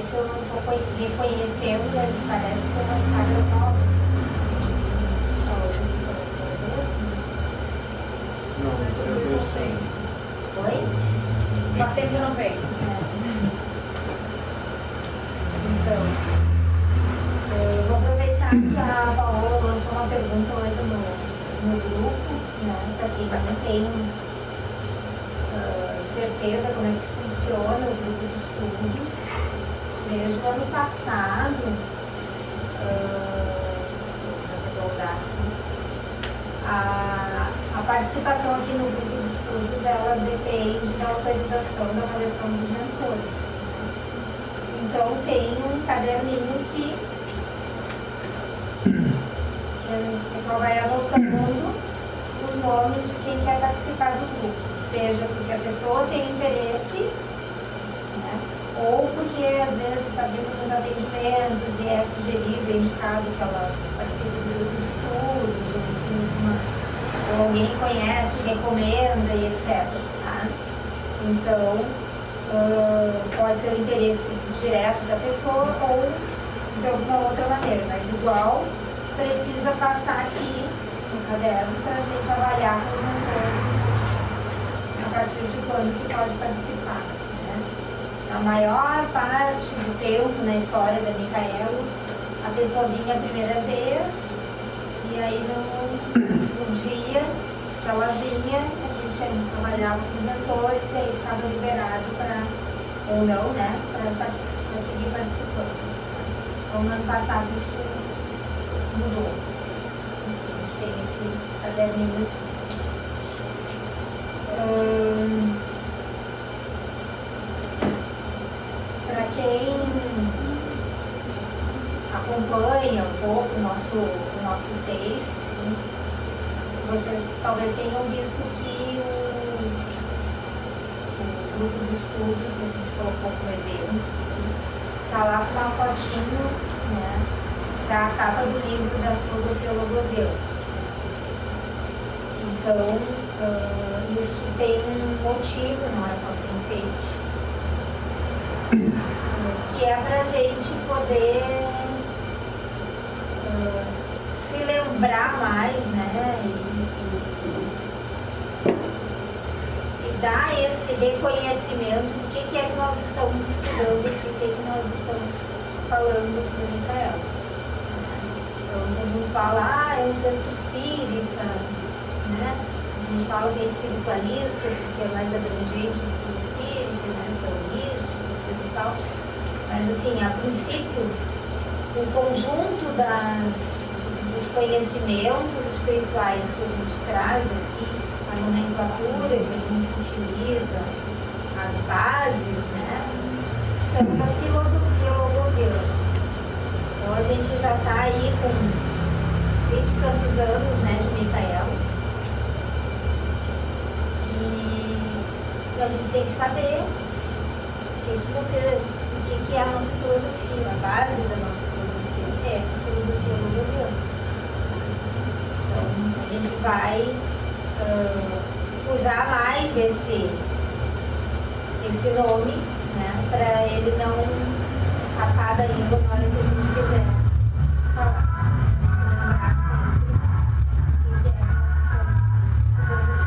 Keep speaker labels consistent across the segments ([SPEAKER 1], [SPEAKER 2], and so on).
[SPEAKER 1] se eu não estou reconhecendo, parece que tem umas cargas novas.
[SPEAKER 2] Não, isso é bem.
[SPEAKER 1] Oi?
[SPEAKER 3] Mas sempre não vem.
[SPEAKER 1] Então, eu vou aproveitar que a Paola lançou uma pergunta hoje no grupo, né, para quem não tem certeza como é que funciona o grupo de estudos. Desde o ano passado, a participação aqui no grupo de estudos, ela depende da autorização da avaliação dos mentores. Então tem um caderninho que o pessoal vai anotando os nomes de quem quer participar do grupo, seja porque a pessoa tem interesse, né, ou porque às vezes está vindo nos atendimentos e é sugerido, é indicado que ela participe do grupo de estudos, ou alguém conhece, recomenda e etc. Tá? Então, pode ser o interesse direto da pessoa ou de alguma outra maneira, mas igual precisa passar aqui no caderno para a gente avaliar com os mentores a partir de quando que pode participar. Né? Na maior parte do tempo na história da Micaelos, a pessoa vinha a primeira vez e aí no dia que ela vinha, a gente trabalhava com os mentores e aí ficava liberado para, ou não, né, para seguir participando. Então, no ano passado isso mudou. A gente tem esse caderninho aqui. Para quem acompanha um pouco o nosso Face, assim, vocês talvez tenham visto que o grupo de estudos que a gente colocou como evento está lá com uma fotinho, né, da capa do livro da filosofia logosiana. Então, isso tem um motivo, não é só por enfeite, que é para a gente poder se lembrar mais, né, e dar esse reconhecimento do que é que nós estamos estudando e do que é que nós estamos falando aqui no Micaelos. Então, todo mundo fala, é um centro espírita, né? A gente fala que é espiritualista, porque é mais abrangente do que o espírito, né? Que é holístico, coisa e tal. Mas, assim, a princípio, o conjunto dos conhecimentos espirituais que a gente traz aqui, a nomenclatura que a gente utiliza, as bases, né? São da filosofia logosiana. Então, a gente já está aí com 20 e tantos anos, né, de Micaelos. E a gente tem que saber o que é a nossa filosofia, a base da nossa filosofia é a filosofia logosiana. Então, a gente vai usar mais esse nome, né, para ele não escapar da língua na hora que a gente quiser falar. Lembrar sempre o que é que nós estamos estudando.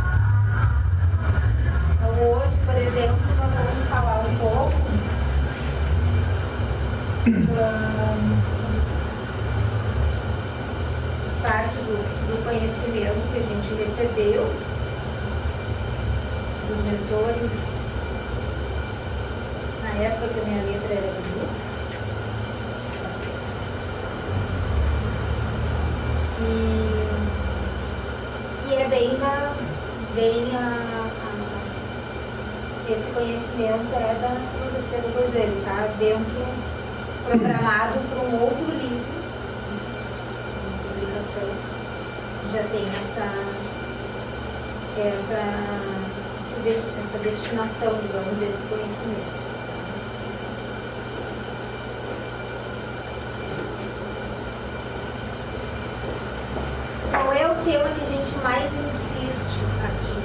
[SPEAKER 1] Então, hoje, por exemplo, nós vamos falar um pouco parte do conhecimento que a gente recebeu dos mentores. Na época que a minha letra era do grupo. E que é esse conhecimento é da filosofia do Rosélio, tá? Dentro, programado para um outro livro de publicação, já tem essa destinação, digamos, desse conhecimento. Qual é o tema que a gente mais insiste aqui?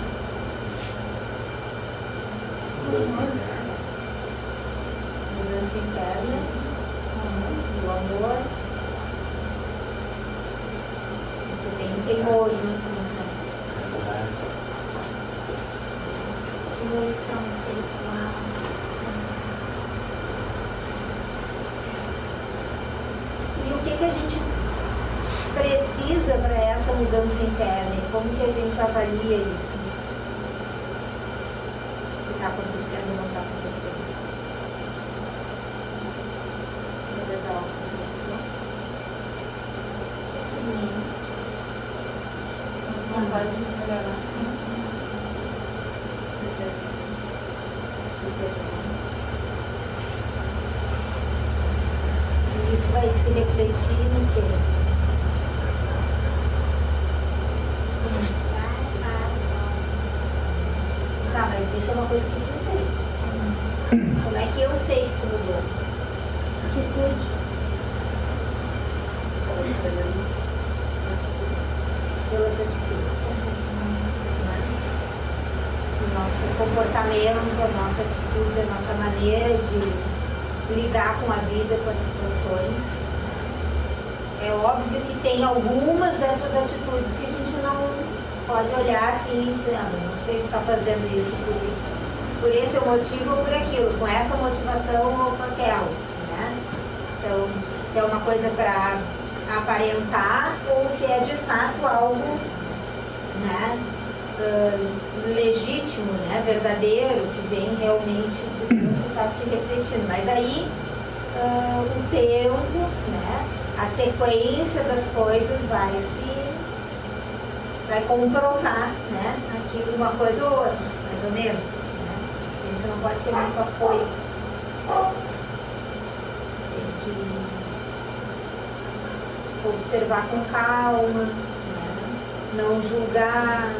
[SPEAKER 1] Mudança mudança interna, do amor. A gente é bem teimoso no assunto, né? Evolução espiritual. E o que a gente precisa para essa mudança interna? E como que a gente avalia isso? O que está acontecendo ou não está acontecendo? Sofrimento.
[SPEAKER 3] Vontade de melhorar.
[SPEAKER 1] E isso vai se refletir no quê? Tá, mas isso é uma coisa que tu sente. Como é que eu sei que tu mudou? Atitude. Pelas atitudes. O nosso comportamento, a nossa atitude, a nossa maneira de lidar com a vida, com as situações. É óbvio que tem algumas dessas atitudes que a gente não pode olhar assim e dizer, não sei se está fazendo isso por esse motivo ou por aquilo, com essa motivação ou com aquela, né? Então, se é uma coisa para aparentar ou se é de fato algo, né, legítimo, né, verdadeiro, que vem realmente de dentro e está se refletindo. Mas aí o tempo, né, a sequência das coisas vai comprovar, né, aquilo, uma coisa ou outra, mais ou menos, né? A gente não pode ser muito afoito. Tem que observar com calma, né? Não julgar,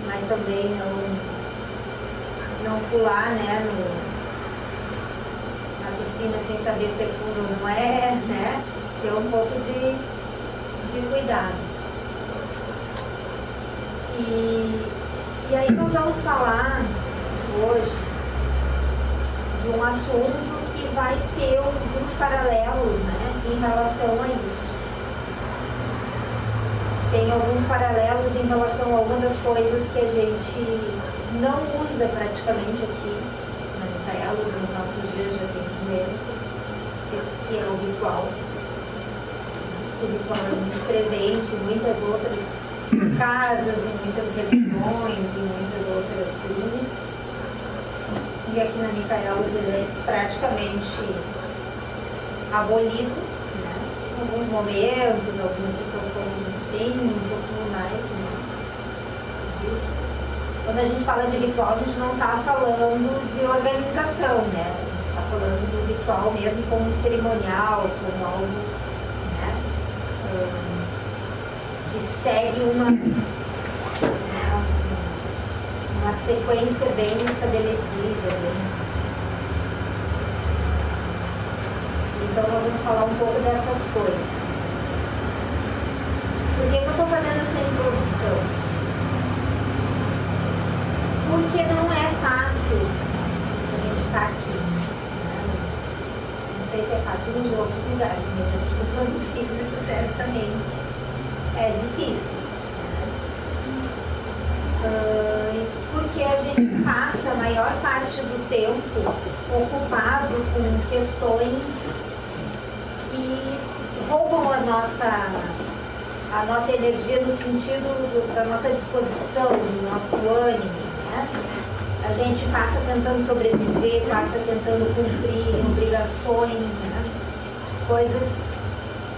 [SPEAKER 1] mas também não pular, né, na piscina sem saber se é fundo ou não é, né? Ter um pouco de cuidado. E aí nós vamos falar hoje de um assunto que vai ter alguns paralelos, né, em relação a isso. Tem alguns paralelos em relação a algumas das coisas que a gente não usa praticamente aqui na Micaelos, nos nossos dias de atendimento, que é o ritual. O ritual é muito presente em muitas outras casas, em muitas religiões, em muitas outras linhas. E aqui na Micaelos ele é praticamente abolido, né? Em alguns momentos, algumas situações tem um pouquinho mais, né, disso. Quando a gente fala de ritual, a gente não está falando de organização, né? A gente está falando do ritual mesmo como um cerimonial, como algo, né, que segue uma sequência bem estabelecida. Então nós vamos falar um pouco dessas coisas. Por que eu estou fazendo essa introdução? Porque não é fácil a gente estar aqui, né? Não sei se é fácil nos outros lugares, mas eu estou falando físico, certamente. É difícil. Porque a gente passa a maior parte do tempo ocupado com questões que roubam a nossa energia no sentido da nossa disposição, do nosso ânimo, né? A gente passa tentando sobreviver, passa tentando cumprir obrigações, né? Coisas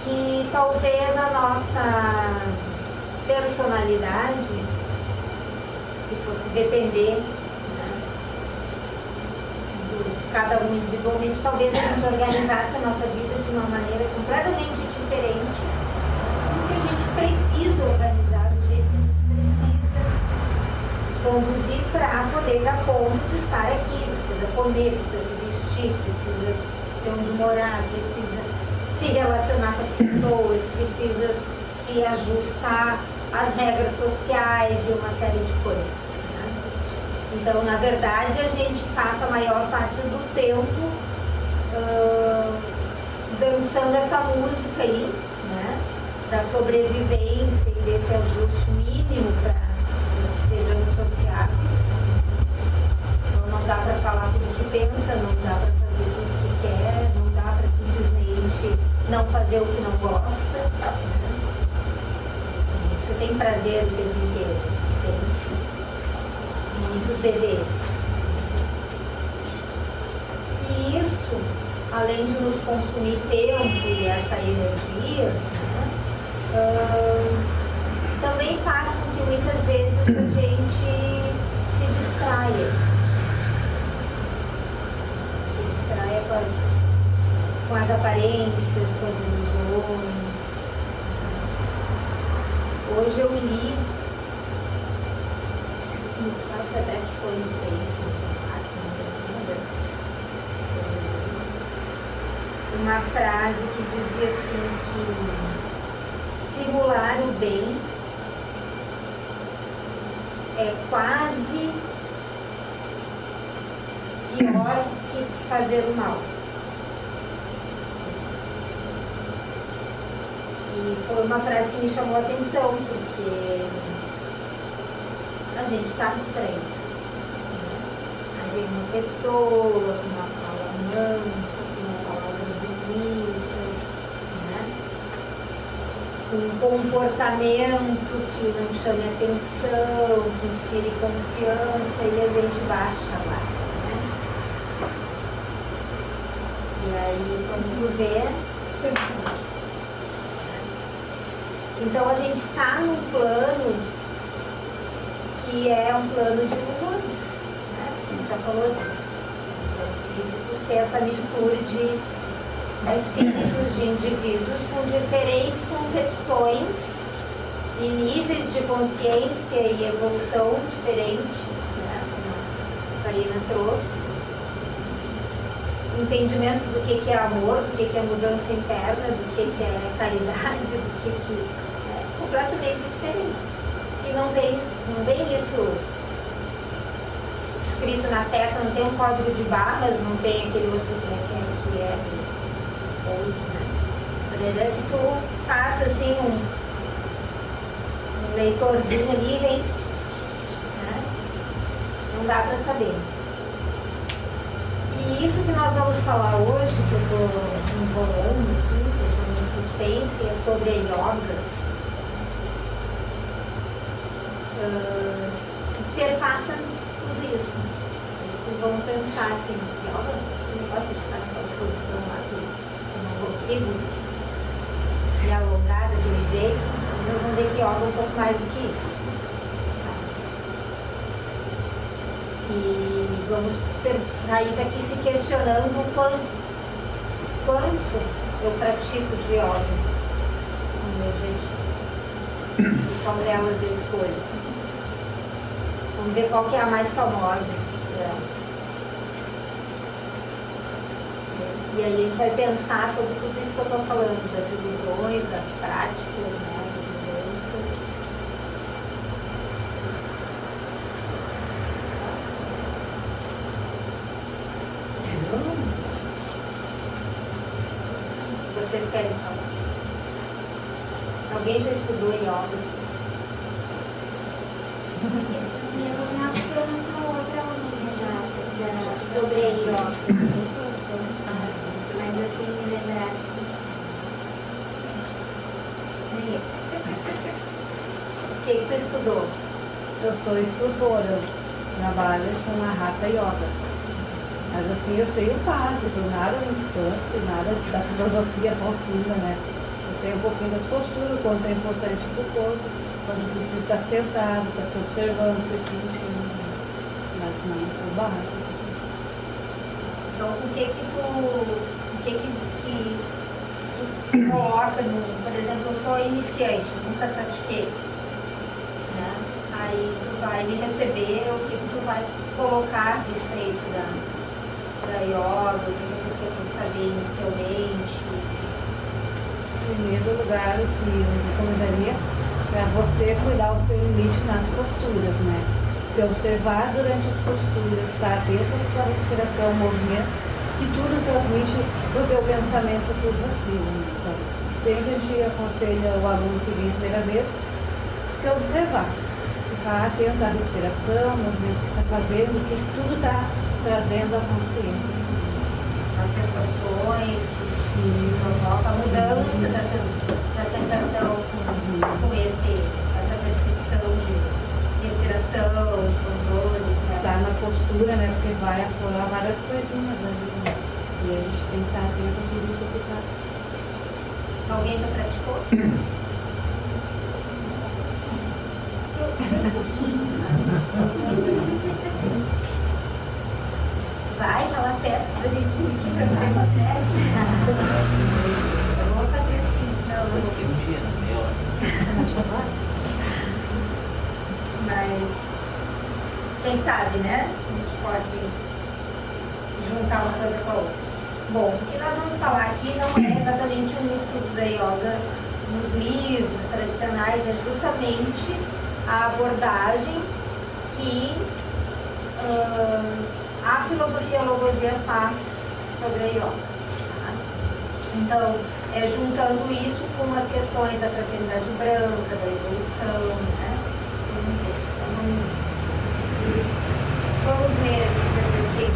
[SPEAKER 1] que talvez a nossa personalidade, se fosse depender, né, de cada um individualmente, talvez a gente organizasse a nossa vida de uma maneira completamente diferente. A gente precisa organizar do jeito que a gente precisa conduzir para poder dar conta de estar aqui. Precisa comer, precisa se vestir, precisa ter onde morar, precisa se relacionar com as pessoas, precisa se ajustar às regras sociais e uma série de coisas, né? Então, na verdade, a gente passa a maior parte do tempo dançando essa música aí, né? Da sobrevivência e desse ajuste mínimo para que sejamos sociáveis. Então não dá para falar tudo que pensa, não dá para fazer tudo que quer, não dá para simplesmente não fazer o que não gosta. Né? Você tem prazer o tempo inteiro, a gente tem muitos deveres. E isso, além de nos consumir tempo e essa energia, né, também faz com que muitas vezes a gente se distraia. Se distraia com as aparências, com as ilusões. Hoje eu li, acho que até que foi no Facebook, uma frase que dizia assim que simular o bem é quase pior que fazer o mal. E foi uma frase que me chamou a atenção, porque a gente está distraído. Aí vem uma pessoa com uma fala mansa, um comportamento que não chame atenção, que inspire confiança e a gente baixa lá, né? E aí, quando tu vê, então a gente está num plano que é um plano de ilusões, né? A gente já falou disso. O plano físico ser essa mistura de espíritos de indivíduos com diferentes concepções e níveis de consciência e evolução diferente, né? Como a Karina trouxe. Entendimentos do que é amor, do que é mudança interna, do que é caridade, do que é completamente diferentes. E não vem isso escrito na testa, não tem um código de barras, não tem aquele outro que é a verdade é que tu passa assim um leitorzinho ali e vem, né? Não dá para saber. E isso que nós vamos falar hoje, que eu estou enrolando aqui, deixando no suspense, é sobre a yoga. Perpassa tudo isso. Vocês vão pensar assim, yoga, o negócio de ficar naquela exposição lá que consigo me alongar daquele jeito, nós vamos ver que yoga é um pouco mais do que isso. E vamos sair daqui se questionando o quanto eu pratico de yoga no meu dia a dia. E qual delas eu escolho. Vamos ver qual que é a mais famosa delas. E aí a gente vai pensar sobre tudo isso que eu estou falando, das ilusões, das práticas, né, das mudanças. Vocês querem falar? Alguém já estudou yoga?
[SPEAKER 4] Eu acho que eu não sou outra aluna já
[SPEAKER 1] Sobre yoga.
[SPEAKER 4] mas assim me lembrar.
[SPEAKER 1] Ninguém. O que tu estudou?
[SPEAKER 5] Eu sou instrutora, trabalho com a Hatha Yoga. Mas assim, eu sei o básico, nada muito santo, nada da filosofia profunda, né? Eu sei um pouquinho das posturas, quanto é importante para o corpo, quando precisa estar sentado, estar se observando, se sentindo. Mas não, o básico.
[SPEAKER 1] Então, o que tu coloca no... Por exemplo, eu sou iniciante, nunca pratiquei. Né? Aí tu vai me receber, o que tu vai colocar a respeito da yoga, o que a pessoa tem que saber inicialmente.
[SPEAKER 5] Em primeiro lugar, o que eu recomendaria é você cuidar o seu limite nas posturas, né? Se observar durante as posturas, estar atento à sua respiração, movimento, que tudo transmite para o teu pensamento tudo aquilo. Então, sempre a gente aconselha o aluno que vem a primeira vez se observar, ficar atento à respiração, o movimento que está fazendo, que tudo está trazendo a consciência.
[SPEAKER 1] As sensações que provoca a mudança da sensação com essa percepção de respiração, de controle, etc.
[SPEAKER 5] Estar na postura, né? Porque vai aflorar várias coisinhas ali, né? E a gente tem que estar atento a tudo isso que está.
[SPEAKER 1] Alguém já praticou? Vai, ela peça pra gente vir aqui pra ver as férias. Eu vou fazer assim. Não, eu vou. Mas quem sabe, né? A gente pode juntar uma coisa com a outra. Bom, o que nós vamos falar aqui não é exatamente um estudo da yoga nos livros tradicionais, é justamente a abordagem que a filosofia Logosê faz sobre a yoga. Tá? Então, juntando isso com as questões da fraternidade branca, da evolução, né? Vamos ver o que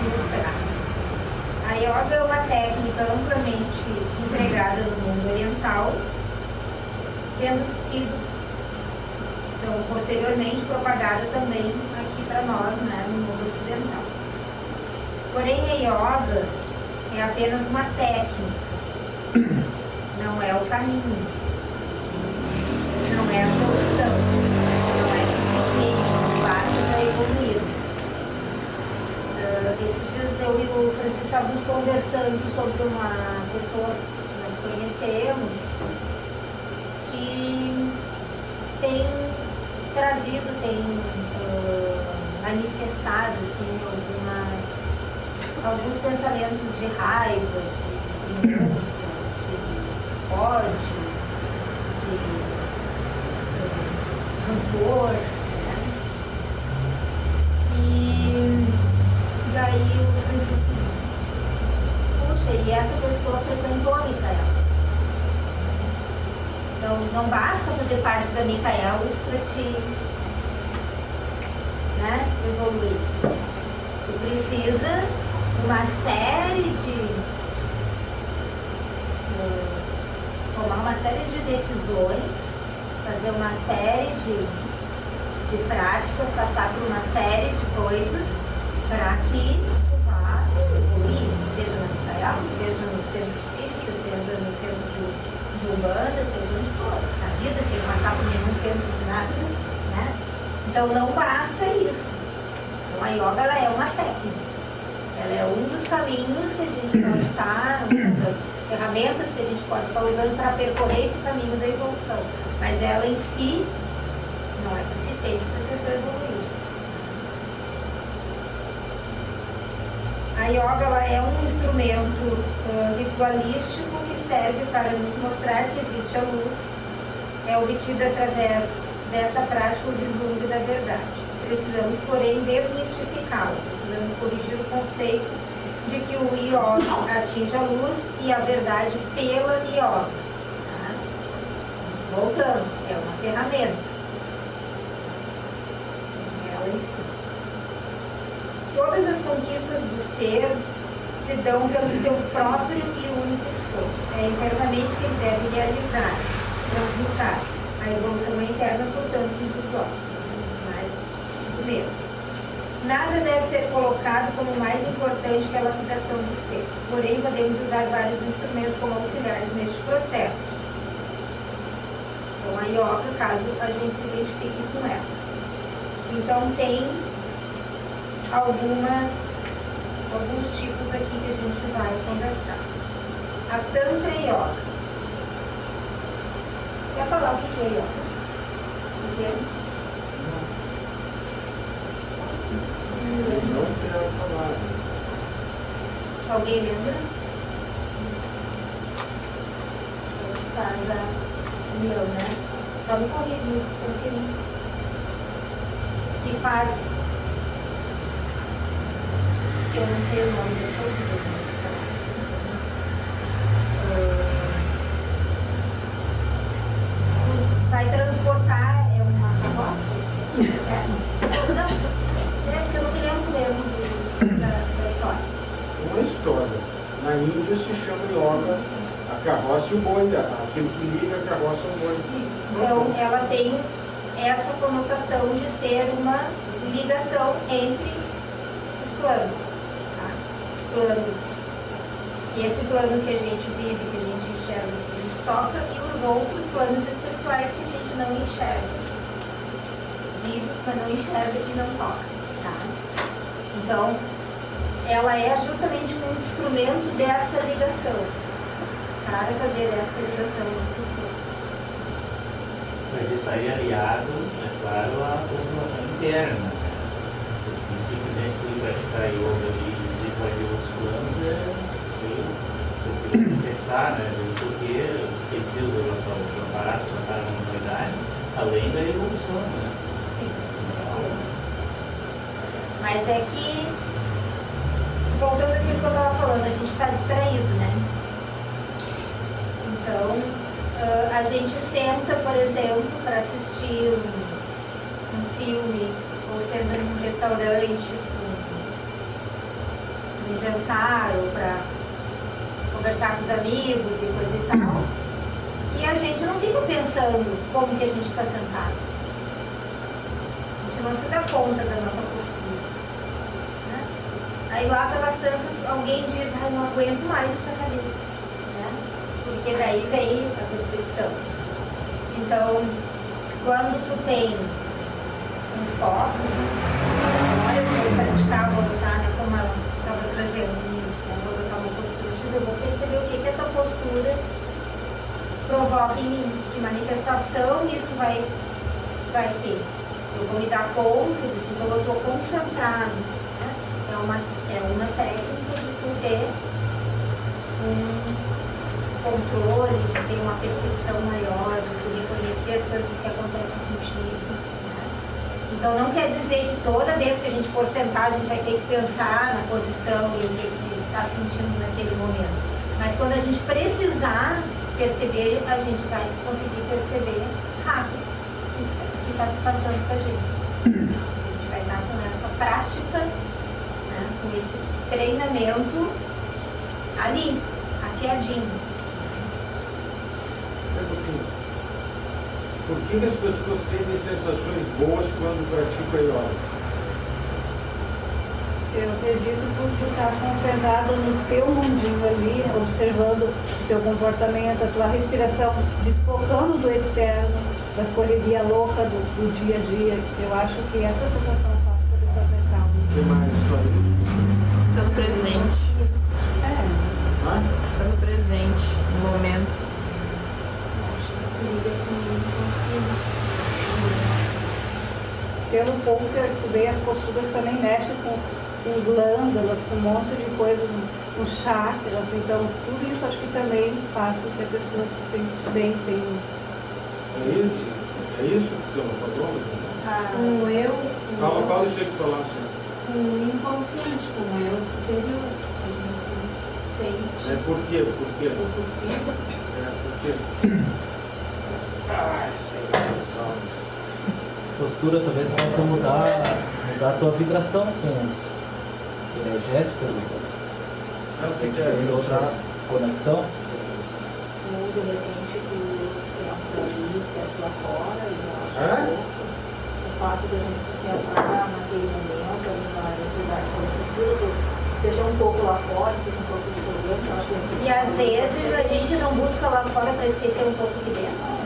[SPEAKER 1] nos traz. A yoga é uma técnica amplamente empregada no mundo oriental, tendo sido, então, posteriormente propagada também aqui para nós, né, no mundo ocidental. Porém, a yoga é apenas uma técnica, não é o caminho, não é a solução, não é suficiente, não basta para evoluirmos. Esses dias eu e o Francisco estávamos conversando sobre uma pessoa que nós conhecemos que tem trazido, tem manifestado assim, alguns pensamentos de raiva, de vingança, de ódio, de rancor, né? E daí o Francisco disse, puxa, e essa pessoa frequentou a Micaela. Então, não basta fazer parte da Micaelos para te, né, evoluir. Tu precisa de uma série de tomar uma série de decisões, fazer uma série de práticas, passar por uma série de coisas para que tu vá evoluir, seja na Micaelos, seja no centro espírita, seja no centro de Umbanda, seja onde for, na vida, sem passar por nenhum centro de nada, né? Então não basta isso. Então a yoga, ela é uma técnica. Ela é um dos caminhos que a gente pode estar, uma das ferramentas que a gente pode estar usando para percorrer esse caminho da evolução. Mas ela em si não é suficiente para a pessoa evoluir. A yoga, ela é um instrumento ritualístico que serve para nos mostrar que existe a luz, é obtida através dessa prática o vislumbre da verdade. Precisamos, porém, desmistificá-lo, precisamos corrigir o conceito de que o yoga atinge a luz e a verdade pela yoga. Tá? Voltando, é uma ferramenta. Ela em si. Todas as conquistas do ser se dão pelo seu próprio e único esforço. É internamente que ele deve realizar, transmutar. A evolução é interna, portanto, individual. Mas, tudo mesmo. Nada deve ser colocado como mais importante que a lapidação do ser. Porém, podemos usar vários instrumentos como auxiliares neste processo. Então, a yoga, caso a gente se identifique com ela. Então, tem alguns tipos aqui que a gente vai conversar. A Tantra Yoga. Quer falar o que é yoga? Entende?
[SPEAKER 2] Não quero falar.
[SPEAKER 1] Alguém lembra? Ele faz a união, né? Só me corrige, conferir. Que faz que eu não sei o nome das coisas, eu tenho que falar. Tu vai transportar, é uma carroça? Não, porque eu não me lembro mesmo da história.
[SPEAKER 2] Uma história. Na Índia se chama yoga a carroça e o boi, aquilo que liga a carroça ao boi.
[SPEAKER 1] Isso. Então, ela tem essa conotação de ser uma ligação entre os planos. Tá? Os planos. E esse plano que a gente vive, que a gente enxerga, que a gente toca, e os outros planos espirituais que a gente não enxerga. Vive, mas não enxerga e não toca. Tá? Então, ela é justamente um instrumento desta ligação, para fazer esta ligação entre os planos.
[SPEAKER 6] Mas isso aí é aliado, é claro, à transformação interna. Né? Porque simplesmente tu praticar yoga e desenvolver outros planos é cessar, né? Porque Deus é o aparato para a humanidade, além da evolução, né?
[SPEAKER 1] Sim.
[SPEAKER 6] Então,
[SPEAKER 1] mas é que, voltando àquilo que eu estava falando, a gente está distraído, né? Então, a gente senta, por exemplo, para assistir um filme, ou senta num restaurante, um jantar, ou para conversar com os amigos e coisa e tal, e a gente não fica pensando como que a gente está sentado. A gente não se dá conta da nossa postura. Né? Aí lá pelas tantas, alguém diz, ai, não aguento mais essa cadeira. Né? Porque daí veio a percepção. Então, quando tu tem um foco, olha, eu vou praticar, vou adotar, né, como ela estava trazendo isso, né, vou adotar uma postura, eu vou perceber o que essa postura provoca em mim, que manifestação isso vai ter. Eu vou me dar conta disso, então eu estou concentrado. Né? É uma técnica de tu ter um controle, de ter uma percepção maior, de tu reconhecer as coisas que acontecem contigo. Né? Então não quer dizer que toda vez que a gente for sentar, a gente vai ter que pensar na posição e o que está sentindo naquele momento. Mas quando a gente precisar perceber, a gente vai conseguir perceber rápido o que está se passando com a gente. A gente vai estar com essa prática, né, com esse treinamento ali, afiadinho.
[SPEAKER 2] Por que as pessoas sentem sensações boas quando praticam yoga?
[SPEAKER 5] Eu acredito que tu está concentrado no teu mundinho ali, observando o teu comportamento, a tua respiração, desfocando do externo, das correrias loucas do dia a dia. Eu acho que essa sensação faz a pessoa ter calma.
[SPEAKER 2] O que mais? Só isso?
[SPEAKER 7] Estando presente.
[SPEAKER 2] Hã?
[SPEAKER 7] Estando presente no momento.
[SPEAKER 4] Acho que se liga com
[SPEAKER 5] Pelo pouco que eu estudei, as posturas também mexem com glândulas, com um monte de coisas, com chakras, então tudo isso acho que também faz com que a pessoa se sinta bem, tem
[SPEAKER 2] É isso que ela falou?
[SPEAKER 8] Com o eu,
[SPEAKER 2] Fala isso aí que falasse.
[SPEAKER 8] com o inconsciente, com o eu superior. A gente se sente
[SPEAKER 2] Por quê? Por quê?
[SPEAKER 8] o porquê.
[SPEAKER 2] Por quê? Ai, Senhor,
[SPEAKER 9] Postura talvez possa mudar a tua vibração energética.
[SPEAKER 2] sabe o que
[SPEAKER 9] Tem outra conexão.
[SPEAKER 8] Ou de repente tu senta ali, esquece lá fora e relaxa um pouco. O fato de a gente se centrar naquele momento, na necessidade de postura, esquecer um pouco lá fora, esquecer um pouco dos problemas, eu acho que
[SPEAKER 1] E às vezes a gente não busca lá fora para esquecer um pouco aqui dentro.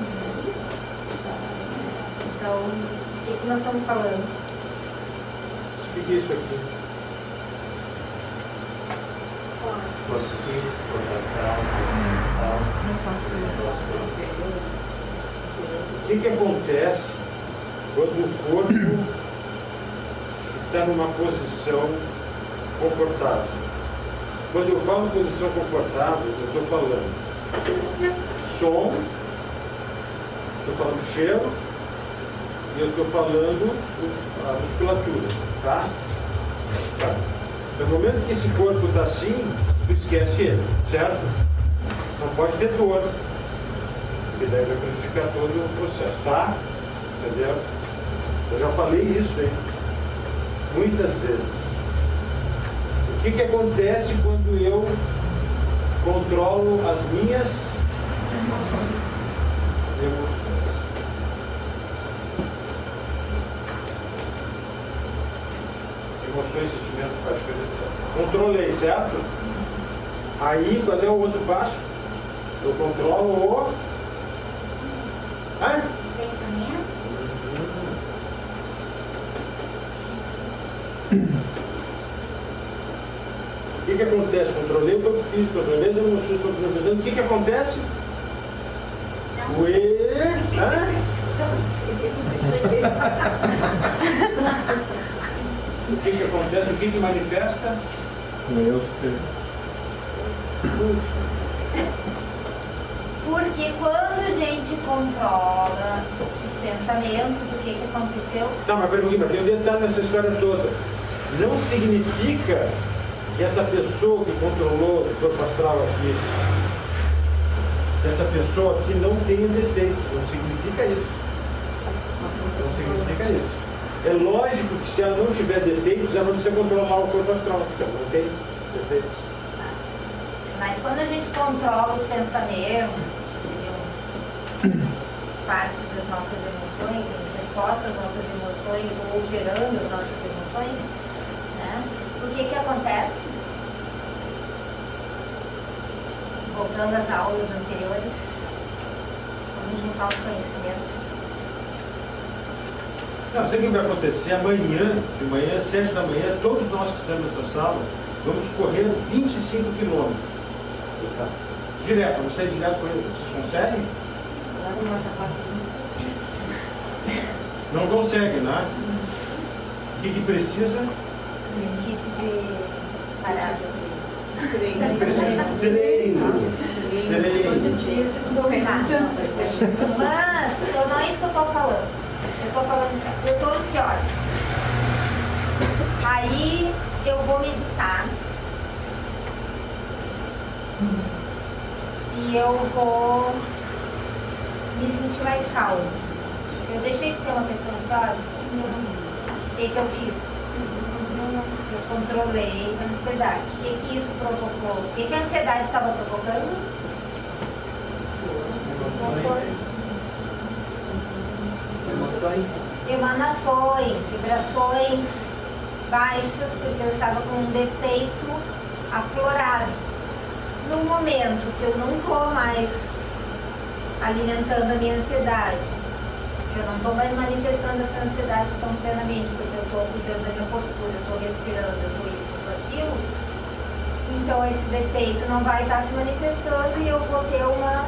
[SPEAKER 1] Então, o que nós estamos falando?
[SPEAKER 2] O que é isso aqui?
[SPEAKER 6] corpo físico, corpo astral, corpo mental.
[SPEAKER 2] O que acontece quando o corpo está numa posição confortável? Quando eu falo posição confortável, eu estou falando som, estou falando cheiro e eu estou falando a musculatura, tá? No momento que esse corpo está assim, tu esquece ele, certo? Não pode ter dor, porque daí vai prejudicar todo o processo, tá? Entendeu? Eu já falei isso, hein? Muitas vezes. O que acontece quando eu controlo as minhas emoções? Emoções, sentimentos, paixões, etc. Controlei, certo? Aí, qual é o outro passo? Eu controlo o... Hã?
[SPEAKER 4] Pensamento?
[SPEAKER 2] O que acontece? Controlei o corpo físico, controlei as emoções, controlei o pensamento. O que acontece? Ué? Hã? O que acontece? O que manifesta?
[SPEAKER 9] Eu superior.
[SPEAKER 1] Porque quando a gente controla os pensamentos, o que aconteceu?
[SPEAKER 2] Não, mas peraí, mas tem um detalhe nessa história toda. Não significa que essa pessoa que controlou o corpo astral aqui, essa pessoa aqui não tenha defeitos. Não significa isso. Não significa isso. É lógico que se ela não tiver defeitos, ela não precisa controlar o corpo astral, porque ela não tem defeitos.
[SPEAKER 1] Mas quando a gente controla os pensamentos, que seriam parte das nossas emoções, resposta às nossas emoções ou gerando as nossas emoções, né? O que acontece? Voltando às aulas anteriores, vamos juntar os conhecimentos.
[SPEAKER 2] Não, sabe o que vai acontecer? Amanhã, de manhã, às 7 da manhã, todos nós que estamos nessa sala, vamos correr 25 quilômetros. Direto, vamos sair direto com ele. Vocês conseguem? Não conseguem, né? O que precisa?
[SPEAKER 1] De kit de paragem.
[SPEAKER 2] Precisa de treino.
[SPEAKER 1] Mas não é isso que eu estou falando. Eu estou falando assim, eu estou ansiosa. Aí eu vou meditar. E eu vou me sentir mais calma. Eu deixei de ser uma pessoa ansiosa? O que eu fiz? Eu controlei a ansiedade. O que isso provocou? O que a ansiedade estava provocando? Emanações, vibrações baixas, porque eu estava com um defeito aflorado. No momento que eu não estou mais alimentando a minha ansiedade, eu não estou mais manifestando essa ansiedade tão plenamente, porque eu estou cuidando da minha postura, eu estou respirando, eu estou isso, eu estou aquilo, então esse defeito não vai estar se manifestando e eu vou ter uma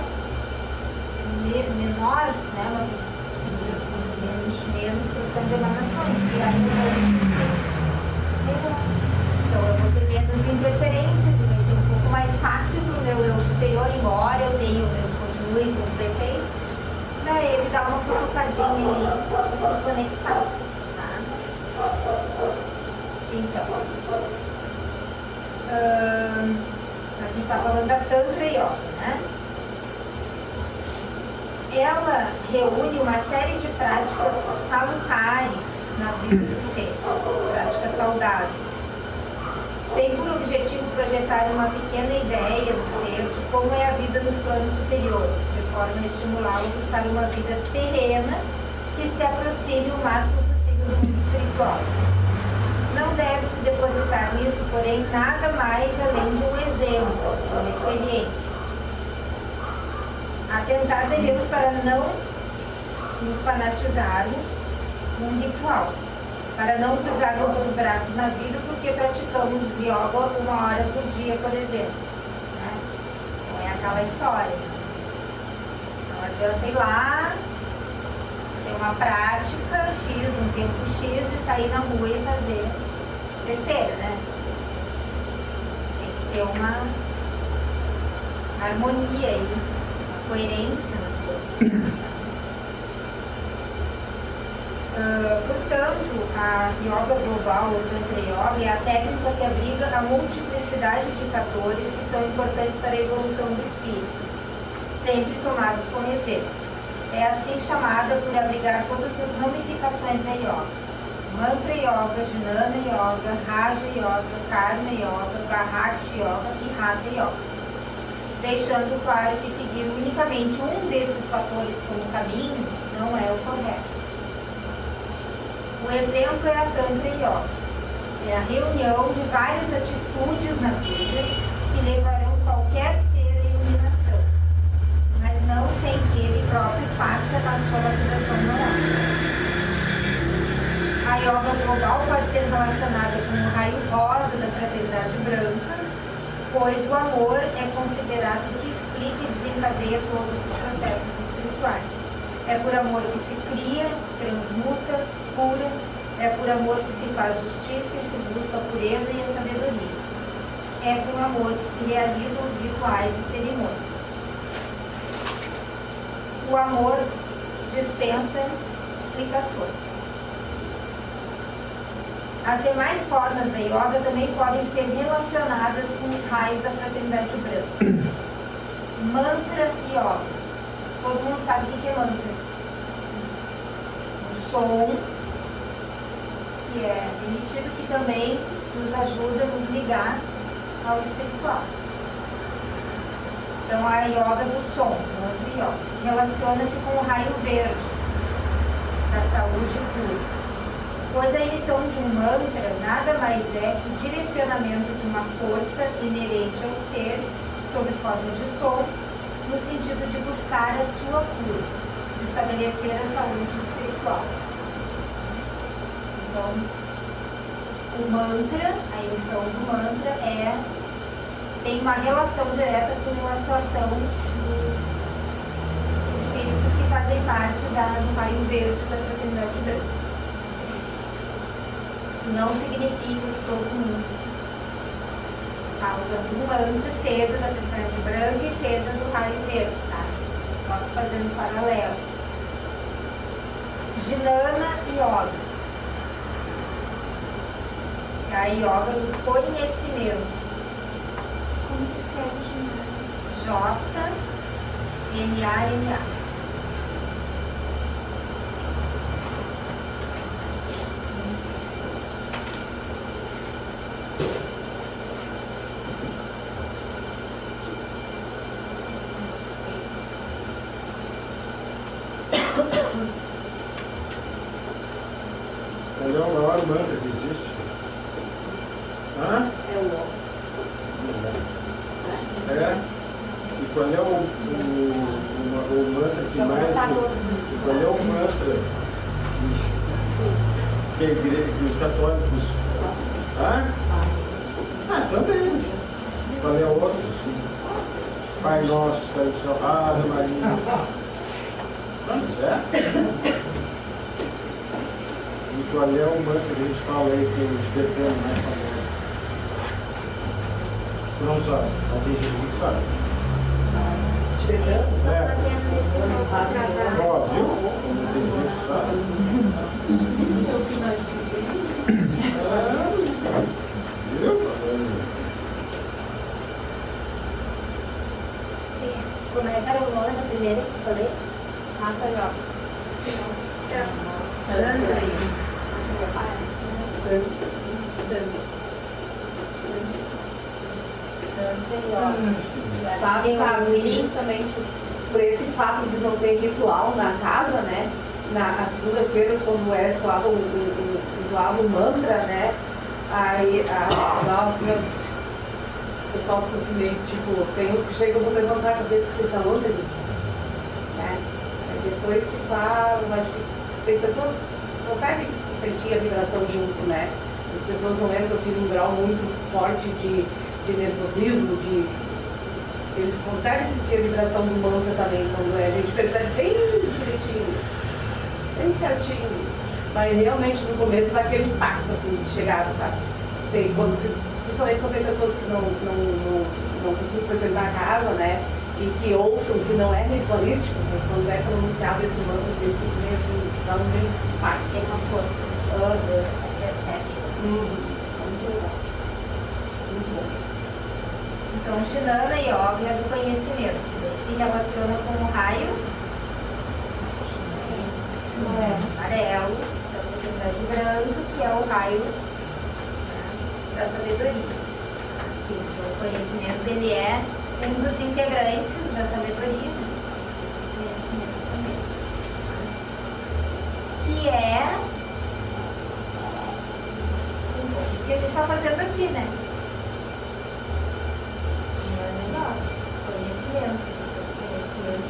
[SPEAKER 1] menor, né, menos produção de emanações, e aí eu vou me sentir melhor. Então eu vou ter menos interferências e vai ser um pouco mais fácil para o meu eu superior, embora eu continue com os defeitos, para ele dar uma cutucadinha ali e se conectar. Tá? Então, a gente está falando da Tantra Yoga, né? Ela reúne uma série de práticas salutares na vida dos seres, práticas saudáveis. Tem por objetivo projetar uma pequena ideia do ser de como é a vida nos planos superiores, de forma a estimulá-lo a buscar uma vida terrena que se aproxime o máximo possível do mundo espiritual. Não deve-se depositar nisso, porém, nada mais além de um exemplo, de uma experiência. Atentar devemos para não nos fanatizarmos num ritual, para não cruzarmos os braços na vida porque praticamos yoga 1 hora por dia, por exemplo. Né? Não é aquela história. Não adianta ir lá, ter uma prática X, num tempo X, e sair na rua e fazer besteira, né? A gente tem que ter uma harmonia aí. Coerência nas coisas. Portanto, a yoga global ou Tantra Yoga é a técnica que abriga a multiplicidade de fatores que são importantes para a evolução do espírito, sempre tomados como exemplo. É assim chamada por abrigar todas as ramificações da yoga: Mantra Yoga, Jnana Yoga, Raja Yoga, Karma Yoga, Bhakti Yoga e Hatha Yoga, deixando claro que seguir unicamente um desses fatores como caminho não é o correto. O exemplo é a Tantra Yoga. É a reunião de várias atitudes na vida que levarão qualquer ser à iluminação, mas não sem que ele próprio faça a sua lapidação moral. A yoga global pode ser relacionada com o raio rosa da fraternidade branca, pois o amor é considerado o que explica e desencadeia todos os processos espirituais. É por amor que se cria, transmuta, cura, é por amor que se faz justiça e se busca a pureza e a sabedoria. É com amor que se realizam os rituais e cerimônias. O amor dispensa explicações. As demais formas da yoga também podem ser relacionadas com os raios da fraternidade branca. Mantra Yoga. Todo mundo sabe o que é mantra. Um som que é emitido que também nos ajuda a nos ligar ao espiritual. Então a yoga do som, Mantra Yoga, relaciona-se com o raio verde da saúde e cura, pois a emissão de um mantra nada mais é que o direcionamento de uma força inerente ao ser, sob forma de som, no sentido de buscar a sua cura, de estabelecer a saúde espiritual. Então, o mantra, a emissão do mantra tem uma relação direta com a atuação dos espíritos que fazem parte do raio verde da fraternidade branca. Isso não significa que todo mundo está usando um mantra, seja da fraternidade branca e seja do raio verde, tá? Só se fazendo paralelos. Jnana Yoga. É a yoga do conhecimento.
[SPEAKER 4] Como se escreve Jnana?
[SPEAKER 1] J-N-A-N-A.
[SPEAKER 2] Qual é o maior mantra que existe? Hã?
[SPEAKER 8] É o ó.
[SPEAKER 2] É? E qual é o mantra que
[SPEAKER 1] Vamos
[SPEAKER 2] mais...
[SPEAKER 1] botar todos.
[SPEAKER 2] Qual é o mantra que a igreja, que os católicos... Hã? Ah, também. Qual é o outro? Sim. Pai Nosso que está no céu. Ave Maria. Vamos, é? E qual é o mantra que a gente fala aí que os tibetanos mais famosos? Tu não sabe, mas tem gente que sabe.
[SPEAKER 8] Os tibetanos
[SPEAKER 4] Estou
[SPEAKER 2] É.
[SPEAKER 4] fazendo esse novo trabalho.
[SPEAKER 2] Ó, viu? Tem gente que sabe. Viu?
[SPEAKER 4] Como é que era o nome da primeira que eu falei?
[SPEAKER 3] Hatha Yoga.
[SPEAKER 8] Sabe, justamente por esse fato de não ter ritual na casa, né? Nas segundas-feiras, quando é soado o mantra, né? Aí, nossa, o pessoal fica assim meio tipo, tem uns que chegam e vão levantar a cabeça e pensar, ô, né? Aí depois se pá, eu acho que tem pessoas que conseguem sentir a vibração junto, né? As pessoas não entram assim num grau muito forte de nervosismo, eles conseguem sentir a vibração do mantra também, quando a gente percebe bem direitinho isso, bem certinho isso. Mas realmente no começo vai aquele impacto assim, de chegada, sabe? Principalmente quando tem pessoas que não costumam frequentar a casa, né? E que ouçam que não é ritualístico, né? Quando é pronunciado esse mantra, assim, eles ficam meio assim, Dá um impacto, tem uma força, se percebe. Muito legal. Muito bom.
[SPEAKER 1] Então, Jnana Yoga é do conhecimento. Se relaciona com o raio amarelo, da fraternidade branca, que é o raio, né, da sabedoria. Aqui, então, o conhecimento, ele é um dos integrantes da sabedoria, né? Conhecimento também. Que é o que a gente está fazendo aqui, né? Conhecimento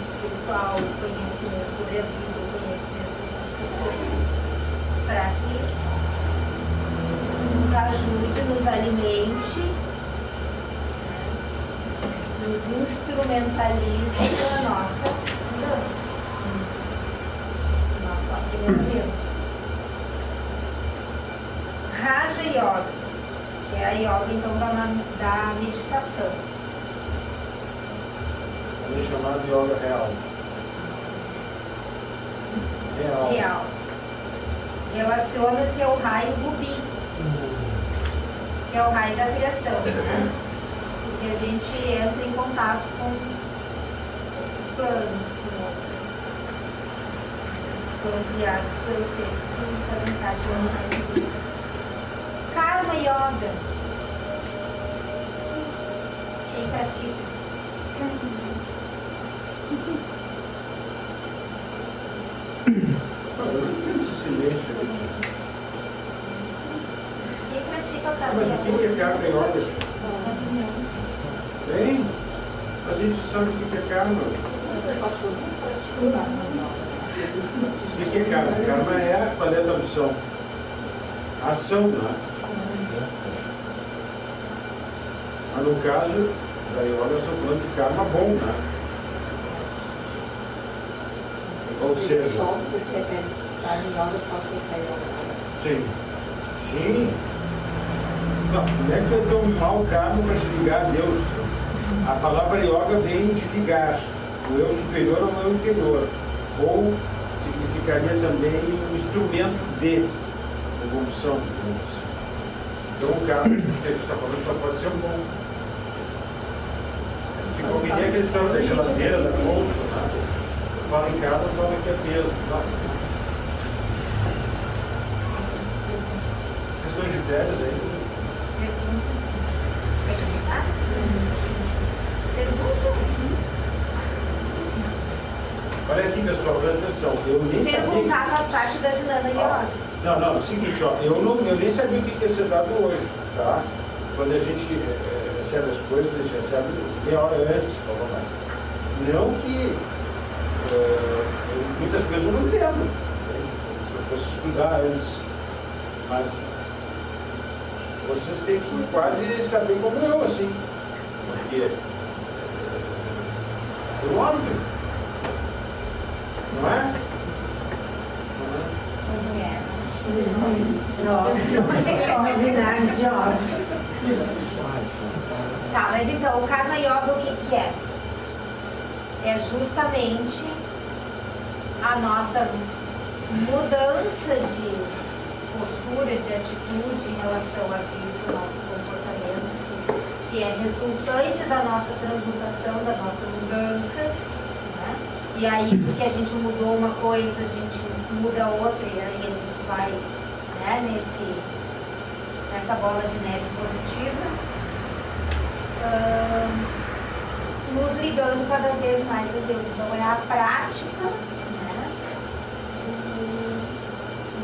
[SPEAKER 1] espiritual, conhecimento sobre a vida, conhecimento sobre as pessoas, para que isso nos ajude, nos alimente, né, nos instrumentalize para a nossa mudança, nosso aprimoramento. Raja Yoga, que é a yoga então da meditação.
[SPEAKER 2] Também chamado de yoga real.
[SPEAKER 1] Real. Relaciona-se ao raio rubi, que é o raio da criação, né? Porque a gente entra em contato com outros planos, com outras que foram criados pelos seres que fazem parte do raio rubi. Karma Yoga. Quem pratica?
[SPEAKER 2] Eu não entendo esse silêncio aí.
[SPEAKER 1] Quem pratica o karma
[SPEAKER 2] Mas o
[SPEAKER 1] yoga?
[SPEAKER 2] que é karma yoga? Bem, a gente sabe o que é karma. O que é karma? Karma é, qual é a tradução? Ação, né? Mas no caso da yoga, nós estamos falando de karma bom, né? Ou seja,
[SPEAKER 8] Só porque se refere a yoga, só se refere ao yoga.
[SPEAKER 2] sim. Sim. Não, como é que vai ter um mau karma para se ligar a Deus? A palavra yoga vem de ligar o eu superior ao eu inferior. Ou significaria também um instrumento de evolução, digamos assim. Então o karma que a gente está falando só pode ser um bom. Ficou que nem aquele história da geladeira, da bolsa, né? Fala em casa, fala que é peso. Tá? Vocês estão de férias aí?
[SPEAKER 1] Pergunta?
[SPEAKER 2] Olha aqui, pessoal, presta atenção. Eu nem sabia.
[SPEAKER 1] Perguntar faz parte da Jnana Yoga.
[SPEAKER 2] Não, é o seguinte, ó, eu nem sabia o que ia ser dado hoje, tá? Quando a gente recebe as coisas, a gente recebe meia hora antes, blá, blá, blá. Não que muitas coisas eu não lembro, entende? Se eu fosse estudar antes, mas vocês têm que quase saber como eu, assim, porque é óbvio, não é?
[SPEAKER 1] Tá, mas então, o Karma Yoga o que é? É justamente a nossa mudança de postura, de atitude em relação à vida, o nosso comportamento, que é resultante da nossa transmutação, da nossa mudança, né? E aí, porque a gente mudou uma coisa, a gente muda outra, e aí a gente vai, né, nessa bola de neve positiva, nos ligando cada vez mais a Deus. Então é a prática, né,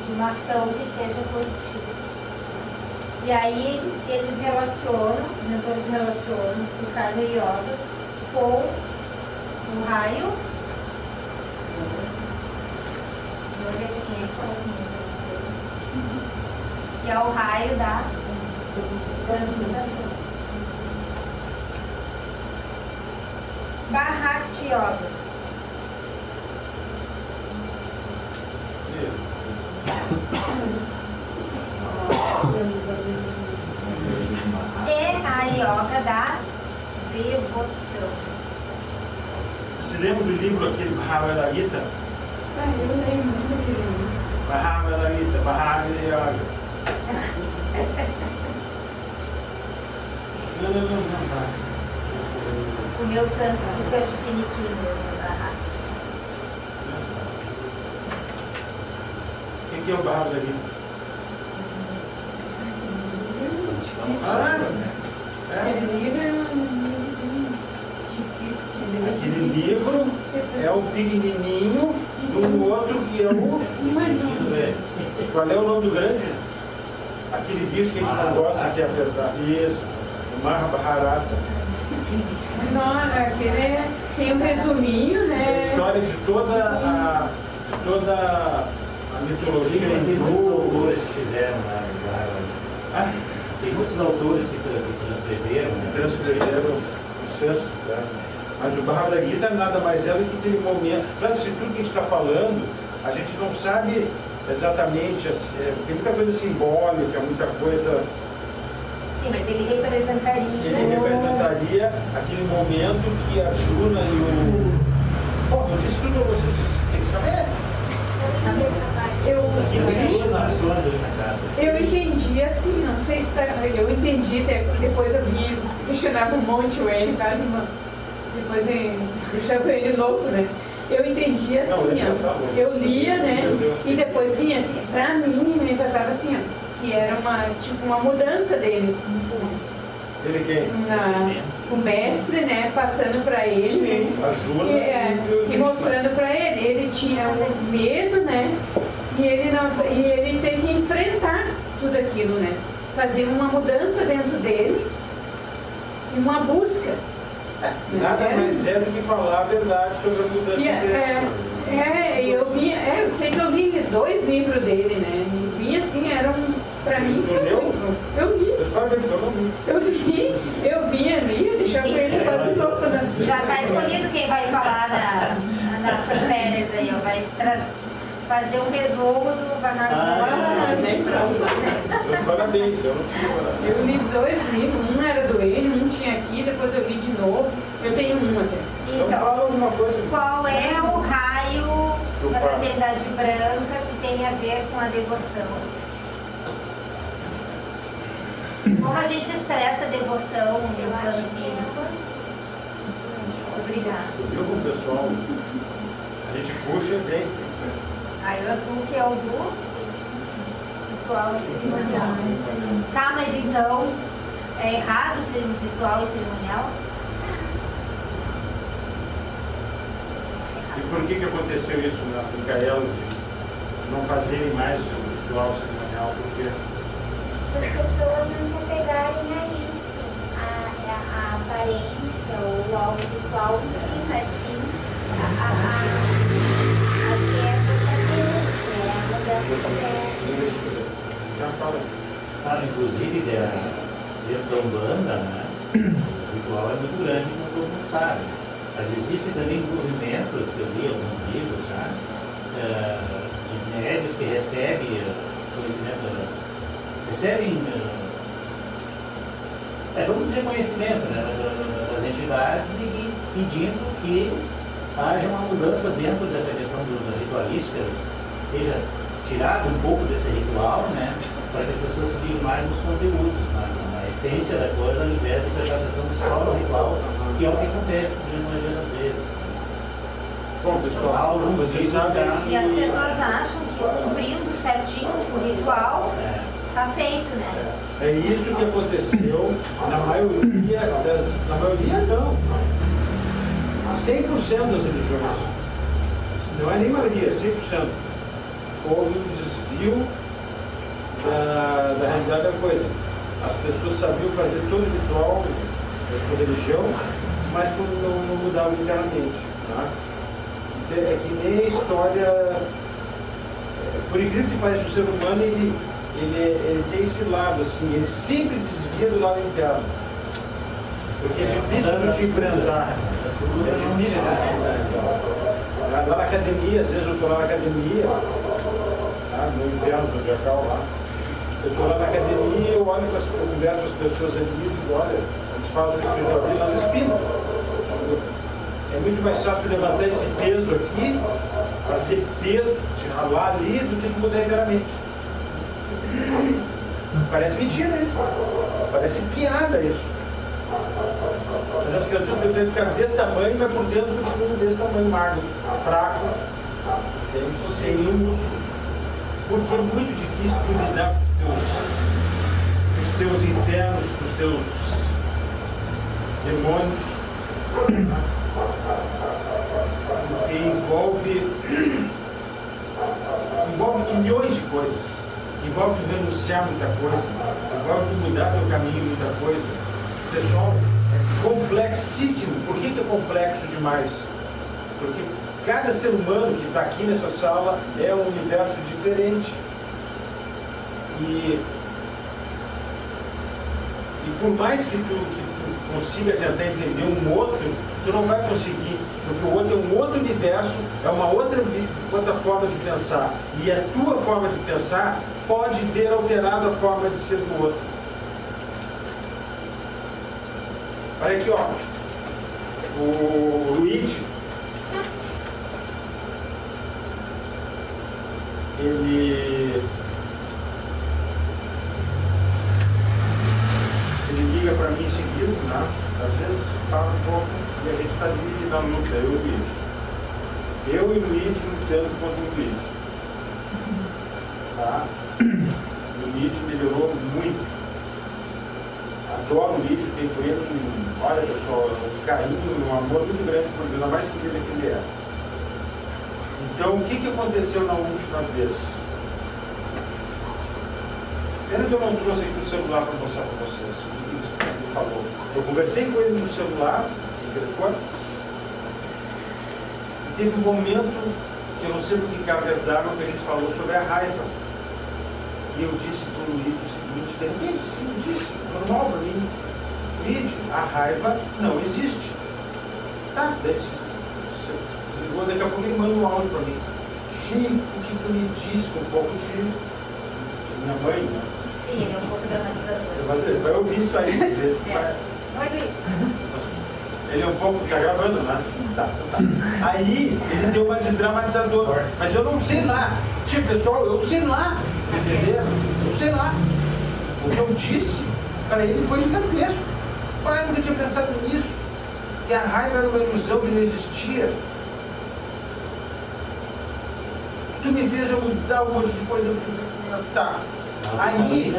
[SPEAKER 1] de uma ação que seja positiva. E aí eles relacionam, os mentores relacionam o Karma Yoga com o raio. Que é o raio da transmutação. Bhakti Yoga. É a yoga da devoção.
[SPEAKER 2] Se lembra do livro aquele Bhagavad Gita?
[SPEAKER 5] eu leio muito aquele livro.
[SPEAKER 2] Mahamalaita, Mahamalaita. Não.
[SPEAKER 1] O meu sânscrito é Chipiniquim, meu Bharati.
[SPEAKER 2] O que é o Bharata Gita?
[SPEAKER 5] Aquele livro é um difícil de ler.
[SPEAKER 2] Aquele livro é o pequenininho do outro que é o... Qual é o nome do grande? Aquele bicho que a gente não gosta que é apertar. Isso, o Mahabharata.
[SPEAKER 5] Não, aquele tem um resuminho,
[SPEAKER 2] É a
[SPEAKER 5] né?
[SPEAKER 2] história de toda a mitologia
[SPEAKER 6] Tem muitos
[SPEAKER 2] hindu.
[SPEAKER 6] autores que fizeram lá.
[SPEAKER 2] Ah,
[SPEAKER 6] Tem muitos autores que transcreveram, né?
[SPEAKER 2] transcreveram o sânscrito, né? Mas o Bhagavad Gita nada mais é do que aquele momento. Claro, se tudo que a gente está falando, a gente não sabe exatamente, tem muita coisa simbólica, muita coisa.
[SPEAKER 1] Sim, mas ele representaria.
[SPEAKER 2] Ele representaria aquele momento que a Juna e o. Bom, eu disse tudo para vocês, vocês têm que saber.
[SPEAKER 4] Sabe essa parte?
[SPEAKER 6] Tem duas nações ali na casa.
[SPEAKER 5] Eu entendi assim, não sei se tá, eu entendi, depois eu vi, questionava um monte o N, quase depois eu deixava ele louco, né? Eu entendi assim,
[SPEAKER 2] Não, ele já
[SPEAKER 5] ó,
[SPEAKER 2] tá louco.
[SPEAKER 5] eu lia, né?
[SPEAKER 2] Entendeu?
[SPEAKER 5] E depois vinha assim, pra mim me passava assim, ó, que era uma mudança dele.
[SPEAKER 2] Ele quem?
[SPEAKER 5] O mestre, né, passando para ele,
[SPEAKER 2] A Juna
[SPEAKER 5] e mostrando para ele. Ele tinha um medo, né? E ele tem que enfrentar tudo aquilo, né? Fazer uma mudança dentro dele e uma busca.
[SPEAKER 2] Nada mais é do que falar a verdade sobre a mudança dele.
[SPEAKER 5] Eu sei que eu li 2 livros dele, né? E vi assim, pra mim
[SPEAKER 2] Tu
[SPEAKER 5] foi
[SPEAKER 2] leu?
[SPEAKER 5] muito. Eu li.
[SPEAKER 2] Os parabéns, eu não vi.
[SPEAKER 5] Eu vinha ali, deixava ele quase louco nas
[SPEAKER 1] Já está escolhido quem vai falar nas férias aí, ó. Vai fazer um resumo do Bharata.
[SPEAKER 2] Meus parabéns, eu não tinha parado.
[SPEAKER 5] Eu li 2 livros, um era do ele, um tinha aqui, depois eu li de novo. Eu tenho um até.
[SPEAKER 2] Então
[SPEAKER 1] Então,
[SPEAKER 2] fala alguma coisa.
[SPEAKER 1] qual é o raio da fraternidade branca que tem a ver com a devoção? Como a gente expressa a devoção no plano físico? Obrigada.
[SPEAKER 2] Tu viu como o pessoal? A gente puxa e vem.
[SPEAKER 1] Aí o azul que é o do ritual e cerimonial. Tá, mas então é errado ser ritual e cerimonial?
[SPEAKER 2] E por que aconteceu isso na Micaela de não fazerem mais o ritual cerimonial? Porque
[SPEAKER 4] As pessoas não se apegarem a isso, a aparência ou ao ritual em si, mas sim a que é verdadeiro, que é a mudança que é.
[SPEAKER 2] isso já fala.
[SPEAKER 6] Inclusive, dentro da Umbanda, né, o ritual é muito grande, como todo mundo sabe. Mas existem também movimentos, que eu li alguns livros já, de médios que recebem conhecimento, recebem, vamos dizer, conhecimento, né, das entidades e pedindo que haja uma mudança dentro dessa questão da ritualística, seja tirado um pouco desse ritual, né, para que as pessoas se liguem mais nos conteúdos, na essência da coisa, ao invés de prestar atenção só no ritual, que é o que acontece na maioria das vezes.
[SPEAKER 2] Bom, pessoal, vocês sabem
[SPEAKER 1] E as pessoas acham que cumprindo certinho o ritual tá feito, né?
[SPEAKER 2] é isso que aconteceu na maioria na maioria não. 100% das religiões. Não é nem maioria, 100%. Houve um desvio da realidade da coisa. As pessoas sabiam fazer todo o ritual da sua religião, mas não mudavam internamente. Tá? É que nem a história. Por incrível que pareça, o ser humano ele tem esse lado, assim, ele sempre desvia do lado interno. Porque é difícil de te enfrentar. É difícil de te enfrentar. Lá na academia, às vezes eu estou lá na academia, tá? No inferno zodiacal lá. Eu estou lá na academia, eu olho para eu converso com as pessoas ali e digo, olha, eles fazem o espiritualismo, elas espintam. É muito mais fácil levantar esse peso aqui vai ser peso de ralar ali do que mudar inteiramente. Parece mentira isso. Parece piada isso. Mas as criaturas preferem ficar desse tamanho, mas por dentro continuam desse tamanho, magro, fraco, sem nenhum músculo. Porque é muito difícil tu lidar com os teus infernos, com os teus demônios. Porque envolve milhões de coisas. Envolve tu renunciar muita coisa. Envolve tu mudar teu caminho muita coisa. Pessoal, é complexíssimo. Por que é complexo demais? Porque cada ser humano que está aqui nessa sala é um universo diferente. E por mais que tu consiga tentar entender um outro, tu não vai conseguir, porque o outro é um outro universo, é uma outra forma de pensar. E a tua forma de pensar pode ter alterado a forma de ser do outro. Olha aqui, ó. O Luigi, ele liga para mim seguido, né? Às vezes para um pouco e a gente está ali na luta, eu e o Luigi. Eu e o Luigi lutando contra o Luigi. Tá? O Luigi melhorou muito. Adoro o Luigi, tenho por ele olha pessoal, um carinho, um amor muito grande por ele, ainda mais que ele é. Então, o que aconteceu na última vez? Pena que eu não trouxe aqui o celular para mostrar para vocês o que ele falou. Eu conversei com ele no celular, no telefone, e teve um momento que eu não sei por que cargas d'água que a gente falou sobre a raiva. E eu disse para o Luigi o seguinte, de repente, assim, eu disse, normal para mim, Luigi, a raiva não existe. Tá, daí se ligou, daqui a pouco ele manda um áudio para mim. Chico, o que tu me disse com um pouco de minha mãe, né?
[SPEAKER 1] Sim, ele é um pouco dramatizador.
[SPEAKER 2] Mas ele vai ouvir isso aí, quer dizer,
[SPEAKER 1] Oi, Luigi.
[SPEAKER 2] ele é um pouco, tá gravando, né? Tá. Aí, ele deu uma de dramatizador. Mas eu não sei lá. Tipo, pessoal, eu sei lá. Entenderam? Eu sei lá. O que eu disse para ele foi gigantesco. Pai, eu nunca tinha pensado nisso. Que a raiva era uma ilusão que não existia. Tu me fez eu mudar um monte de coisa. Tá. Aí,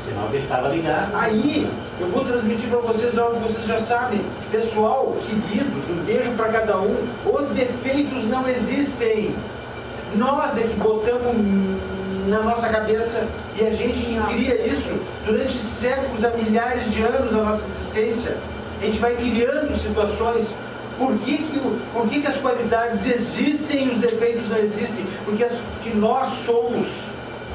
[SPEAKER 6] Sinal que ele estava ligado.
[SPEAKER 2] Aí, eu vou transmitir para vocês algo que vocês já sabem. Pessoal, queridos, um beijo para cada um. Os defeitos não existem. Nós é que botamos na nossa cabeça e a gente cria isso durante séculos, há milhares de anos da nossa existência. A gente vai criando situações. Por que as qualidades existem e os defeitos não existem? Porque nós somos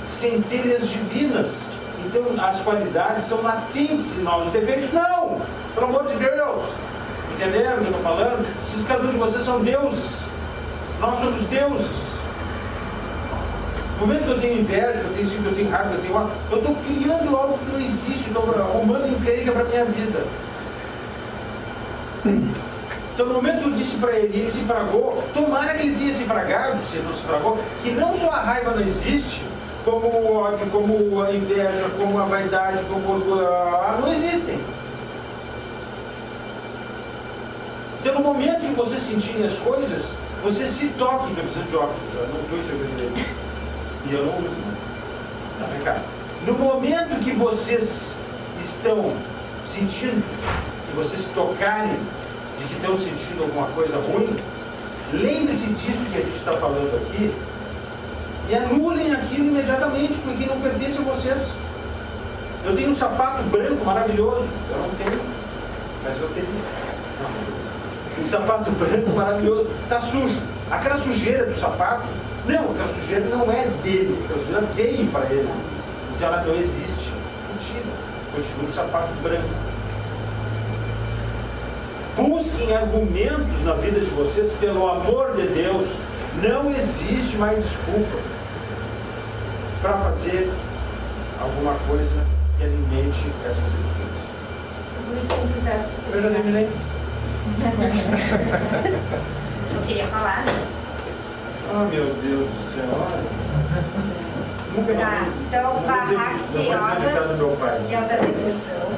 [SPEAKER 2] centelhas divinas. Então as qualidades são latentes em nós, os defeitos não! Pelo amor de Deus! Entenderam o que eu estou falando? Esses cada um de vocês são deuses. Nós somos deuses. No momento que eu tenho inveja, que eu tenho ciúme, que eu tenho raiva, que eu tenho ódio, eu estou criando algo que não existe, estou arrumando encrenca para a minha vida. Então no momento que eu disse para ele, ele se fragou, tomara que ele tenha se fragado, se ele não se fragou, que não só a raiva não existe, como o ódio, como a inveja, como a vaidade, como não existem. Então no momento que vocês sentirem as coisas, vocês se toquem, eu preciso de óculos, eu não estou enxergando direito. E eu não uso, né? Tá, vem cá. No momento que vocês estão sentindo, que vocês tocarem de que estão sentindo alguma coisa ruim, lembre-se disso que a gente está falando aqui e anulem aquilo imediatamente, porque não pertence a vocês. Eu tenho um sapato branco maravilhoso, eu não tenho, mas eu tenho. Um sapato branco maravilhoso, está sujo. Aquela sujeira do sapato, não, aquela sujeira não é dele, aquela sujeira veio para ele, então ela não existe. Mentira, continua um sapato branco. Busquem argumentos na vida de vocês, pelo amor de Deus. Não existe mais desculpa para fazer alguma coisa que alimente essas ilusões. Eu já terminei.
[SPEAKER 1] Eu queria falar, né?
[SPEAKER 2] Ah, meu Deus do céu, olha. Nunca
[SPEAKER 1] Tá, então, Bhakti Yoga,
[SPEAKER 2] do meu pai.
[SPEAKER 1] que é o da depressão.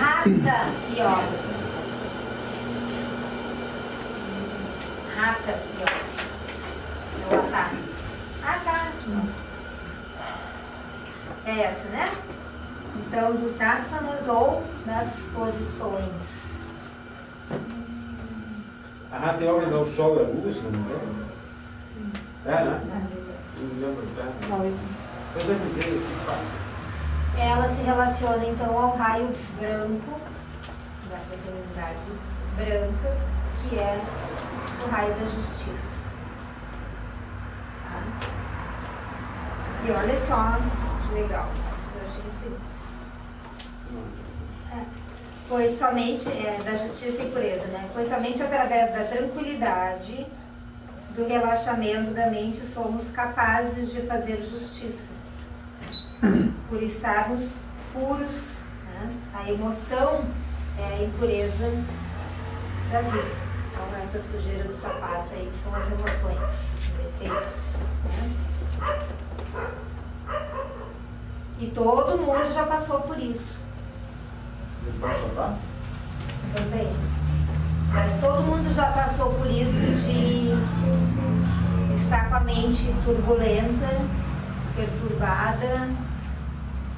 [SPEAKER 1] Hatha Yoga. Hatha Yoga. É o ataque. Ataque. É essa, né? Então, dos asanas ou das posições.
[SPEAKER 2] A Hatha Yoga não é o sol e a lua, se não me engano? É, né? Não me lembro. Eu sempre veio aqui, pá.
[SPEAKER 1] Ela se relaciona então ao raio branco, da fraternidade branca, que é o raio da justiça. Tá? E olha só que legal, isso eu achei muito bonito. Pois somente, da justiça e pureza, né? Pois somente através da tranquilidade, do relaxamento da mente, somos capazes de fazer justiça. Por estarmos puros, né? A emoção é a impureza da vida. Então, essa sujeira do sapato aí, que são as emoções, os defeitos, né? E todo mundo já passou por isso.
[SPEAKER 2] Ele pode soltar?
[SPEAKER 1] Também. Mas todo mundo já passou por isso de estar com a mente turbulenta, perturbada,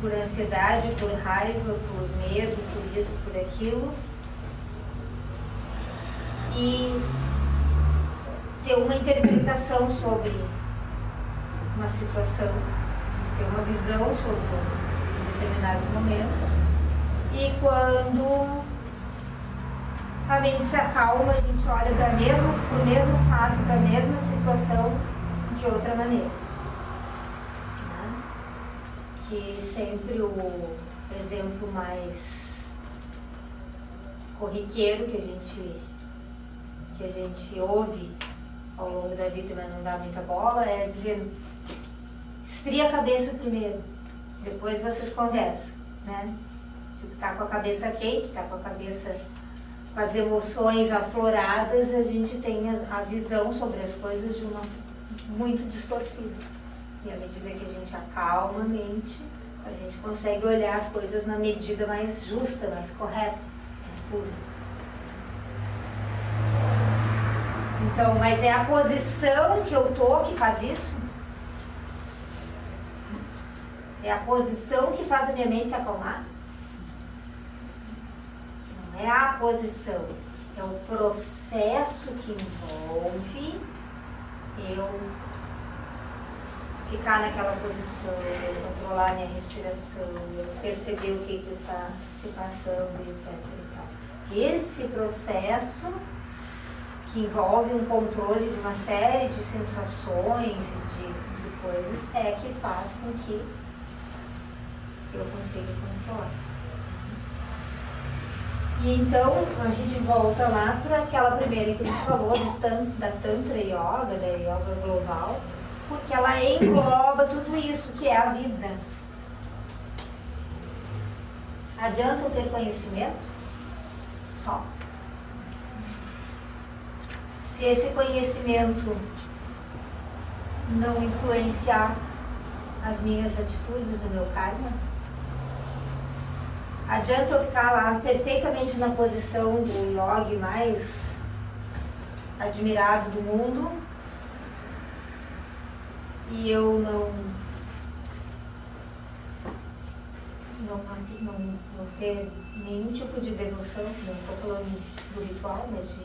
[SPEAKER 1] por ansiedade, por raiva, por medo, por isso, por aquilo. E ter uma interpretação sobre uma situação, ter uma visão sobre um determinado momento. E quando a mente se acalma, a gente olha para o mesmo fato, para a mesma situação de outra maneira. Né? Que sempre o exemplo mais corriqueiro que a gente ouve ao longo da vida, mas não dá muita bola, é dizer: esfria a cabeça primeiro, depois vocês conversam, né? Tipo, tá com a cabeça quente, tá com a cabeça com as emoções afloradas, a gente tem a visão sobre as coisas de uma muito distorcida. E à medida que a gente acalma a mente, a gente consegue olhar as coisas na medida mais justa, mais correta, mais pura. Então, mas é a posição que eu tô que faz isso? É a posição que faz a minha mente se acalmar? Não é a posição, é o processo que envolve eu ficar naquela posição, eu controlar minha respiração, eu perceber o que está se passando, etc. E tal. Esse processo que envolve um controle de uma série de sensações e de coisas é que faz com que eu consiga controlar. E então a gente volta lá para aquela primeira que a gente falou da Tantra Yoga, da Yoga global, porque ela engloba tudo isso que é a vida. Adianta eu ter conhecimento? Só. Se esse conhecimento não influenciar as minhas atitudes, o meu karma, adianta eu ficar lá perfeitamente na posição do yogi mais admirado do mundo e eu não ter nenhum tipo de devoção, não estou falando do ritual, mas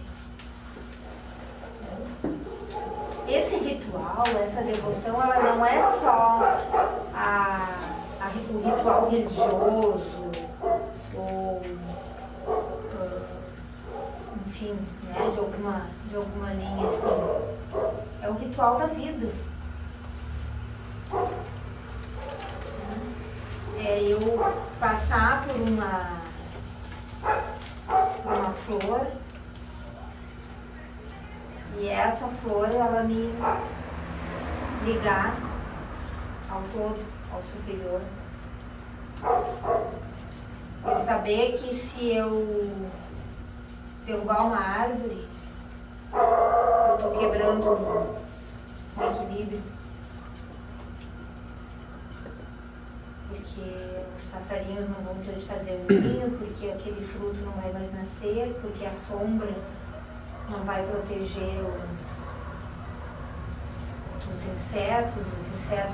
[SPEAKER 1] esse ritual, essa devoção, ela não é só o ritual religioso ou enfim, né, de alguma linha assim. É o ritual da vida. É eu passar por uma flor e essa flor ela me ligar ao todo, ao superior. Eu saber que se eu derrubar uma árvore, Eu estou quebrando o equilíbrio. Porque os passarinhos não vão ter onde fazer o ninho, porque aquele fruto não vai mais nascer, porque a sombra não vai proteger os insetos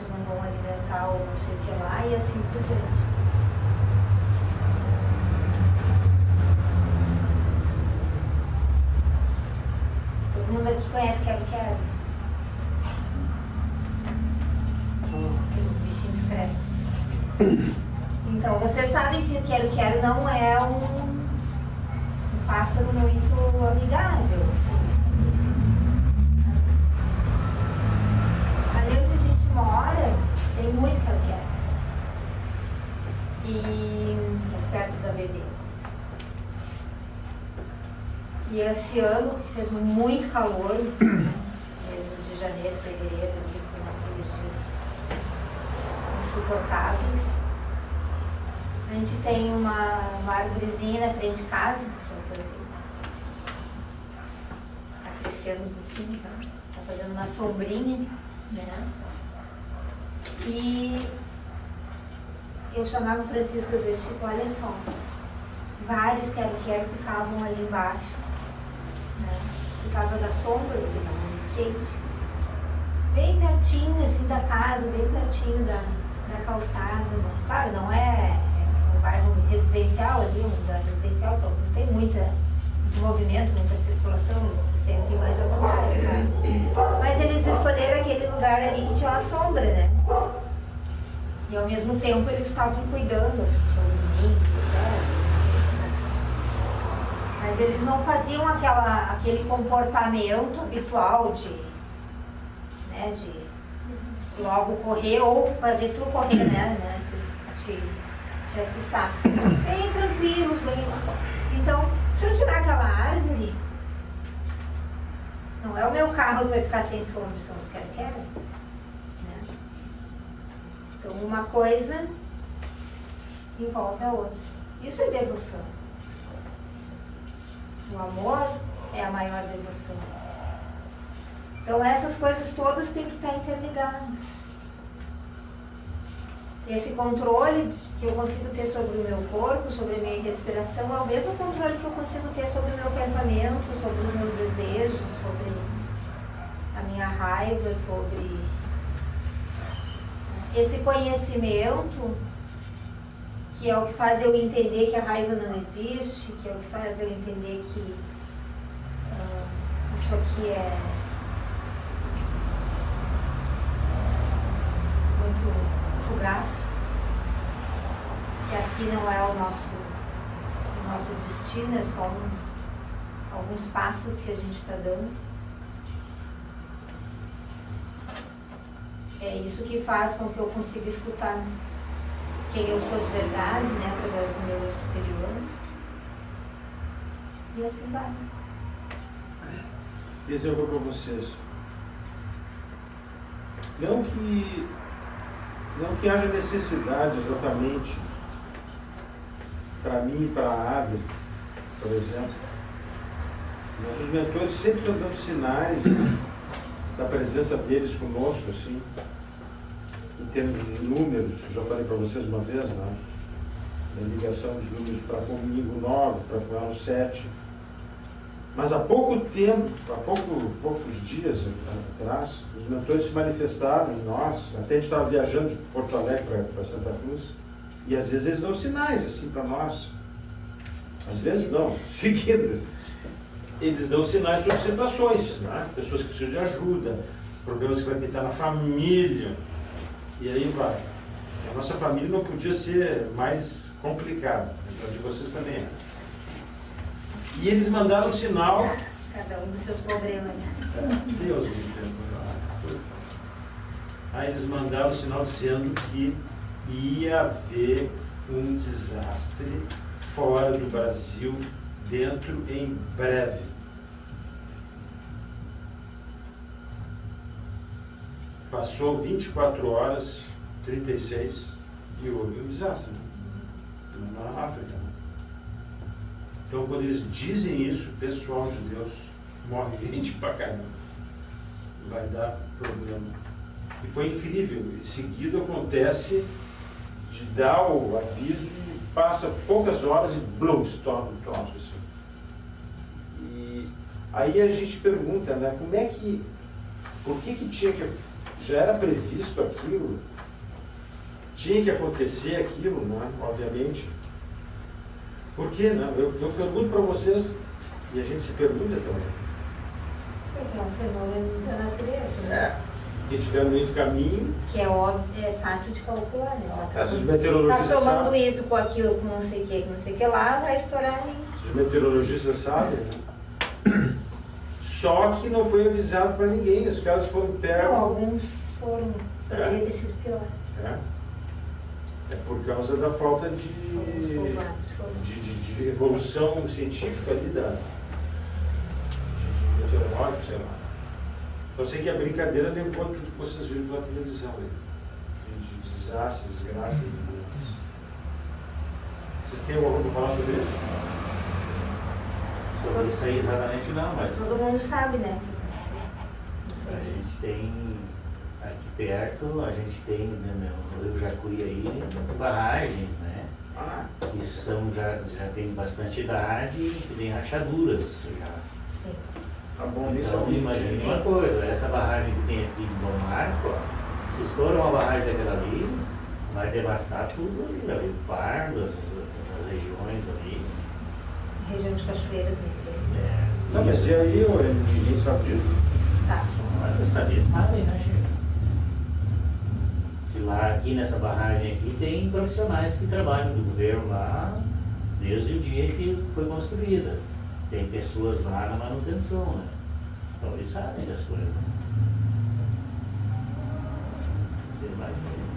[SPEAKER 1] não vão alimentar o não sei o que lá, e assim por diante. Todo mundo aqui conhece Quero-Quero? Aqueles bichinhos credos. Então, vocês sabem que Quero-Quero não é um pássaro muito amigável, assim. Ali onde a gente mora, tem muito Quero-Quero. E perto da bebê. E esse ano, que fez muito calor, meses de janeiro, fevereiro, ali foram aqueles dias insuportáveis. A gente tem uma árvorezinha na frente de casa, está crescendo um pouquinho já, está fazendo uma sombrinha, né? E eu chamava o Francisco e dizia, Chico, olha só, vários Quero-Quero ficavam ali embaixo, né? Por causa da sombra, porque estava muito quente, bem pertinho assim da casa, bem pertinho da calçada, né? Claro, não é um bairro residencial ali, um lugar residencial, então não tem muito movimento, muita circulação, eles se sentem mais à vontade, né? Mas eles escolheram aquele lugar ali que tinha uma sombra, né? E ao mesmo tempo eles estavam cuidando, acho que tinha um ninho, né? Mas eles não faziam aquele comportamento habitual de logo correr ou fazer tu correr, né? Te assustar. Bem tranquilos, bem. Então, se eu tirar aquela árvore, não é o meu carro que vai ficar sem sombra, são os Quero-Quero, né? Então, uma coisa envolve a outra. Isso é devoção. O amor é a maior devoção. Então, essas coisas todas têm que estar interligadas. Esse controle que eu consigo ter sobre o meu corpo, sobre a minha respiração, é o mesmo controle que eu consigo ter sobre o meu pensamento, sobre os meus desejos, sobre a minha raiva, sobre esse conhecimento, que é o que faz eu entender que a raiva não existe, que é o que faz eu entender que isso aqui é muito fugaz, que aqui não é o nosso destino, é só alguns passos que a gente está dando. É isso que faz com que eu consiga escutar quem eu sou de verdade, né, através do meu eu superior. E assim vai.
[SPEAKER 2] Exemplo para vocês. Não que haja necessidade exatamente para mim e para a Ada, por exemplo. Mas os mentores sempre estão dando sinais da presença deles conosco, assim, em termos dos números. Eu já falei para vocês uma vez, né? Da ligação dos números para comigo 9, para com ela 7. Mas há pouco tempo, poucos dias atrás, os mentores se manifestaram em nós. Até a gente estava viajando de Porto Alegre para Santa Cruz, e às vezes eles dão sinais assim para nós. Às vezes não, seguindo. Eles dão sinais sobre situações, né? Pessoas que precisam de ajuda, problemas que vai pintar na família, e aí vai. A nossa família não podia ser mais complicada, mas a de vocês também é. E eles mandaram um sinal.
[SPEAKER 1] Cada um dos seus problemas, né?
[SPEAKER 2] Deus me perdoe. Aí eles mandaram um sinal dizendo que ia haver um desastre fora do Brasil, dentro em breve. Passou 24 horas, 36, e houve um desastre, né? Na África. Né? Então, quando eles dizem isso, pessoal de Deus, morre gente pra caramba. Vai dar problema. E foi incrível. Em seguida acontece de dar o aviso e passa poucas horas e blum, estoura o troço assim. E aí a gente pergunta, né, como é que, por que tinha que, já era previsto aquilo, tinha que acontecer aquilo, né, obviamente. Por quê, né? Eu pergunto para vocês, e a gente se pergunta também.
[SPEAKER 1] Porque é um fenômeno da natureza, né?
[SPEAKER 2] Quem estiver no meio do caminho...
[SPEAKER 1] Que é óbvio, é fácil de calcular, né?
[SPEAKER 2] Essas meteorologistas
[SPEAKER 1] tá somando
[SPEAKER 2] sabem.
[SPEAKER 1] isso com aquilo, com não sei o que lá, vai estourar ali.
[SPEAKER 2] Os meteorologistas sabem, né? Só que não foi avisado para ninguém, os caras foram pegos...
[SPEAKER 1] Não, alguns foram, poderia ter sido pior.
[SPEAKER 2] É por causa da falta
[SPEAKER 1] Alguns povoados foram.
[SPEAKER 2] de evolução científica ali de meteorológico, sei lá. Eu sei que a brincadeira levou a tudo que vocês viram pela televisão aí. De desastres, desgraças. Vocês têm alguma coisa para falar sobre isso?
[SPEAKER 6] Sobre isso aí exatamente não, mas
[SPEAKER 1] Todo mundo sabe, né?
[SPEAKER 6] a gente tem aqui perto, a gente tem no Rio Jacuí aí barragens, né? Que são, já tem bastante idade e que tem rachaduras já.
[SPEAKER 1] Sim.
[SPEAKER 2] Tá bom, isso
[SPEAKER 6] Então, imagine uma coisa, essa barragem que tem aqui em Bom Marco, ó, se estoura uma barragem daquela ali, vai devastar tudo ali, Rio Pardo, as regiões ali.
[SPEAKER 1] Região de Cachoeira também.
[SPEAKER 2] Não, mas e aí, ninguém sabe disso?
[SPEAKER 1] Sabe?
[SPEAKER 6] Os sabidos sabem, né, Chico? Que lá, aqui nessa barragem aqui, tem profissionais que trabalham do governo lá desde o dia que foi construída. Tem pessoas lá na manutenção, né? Então eles sabem das coisas. Você imagina.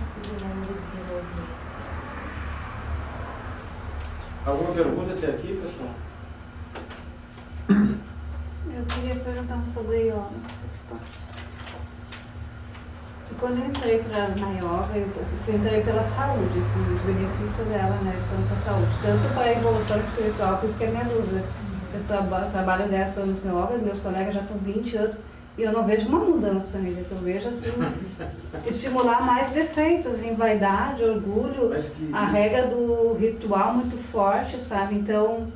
[SPEAKER 1] Acho que dinâmica de desenvolvimento.
[SPEAKER 2] Alguma pergunta até aqui, pessoal?
[SPEAKER 5] Eu queria perguntar sobre a yoga, não sei se pode. Quando eu entrei na yoga, eu entrei pela saúde, assim, os benefícios dela, né, tanto a saúde, tanto para a evolução espiritual, por isso que é minha dúvida. Eu trabalho 10 anos no yoga, meus colegas já estão 20 anos, e eu não vejo uma mudança neles, eu vejo assim, estimular mais defeitos em vaidade, orgulho, a regra do ritual muito forte, sabe? Então,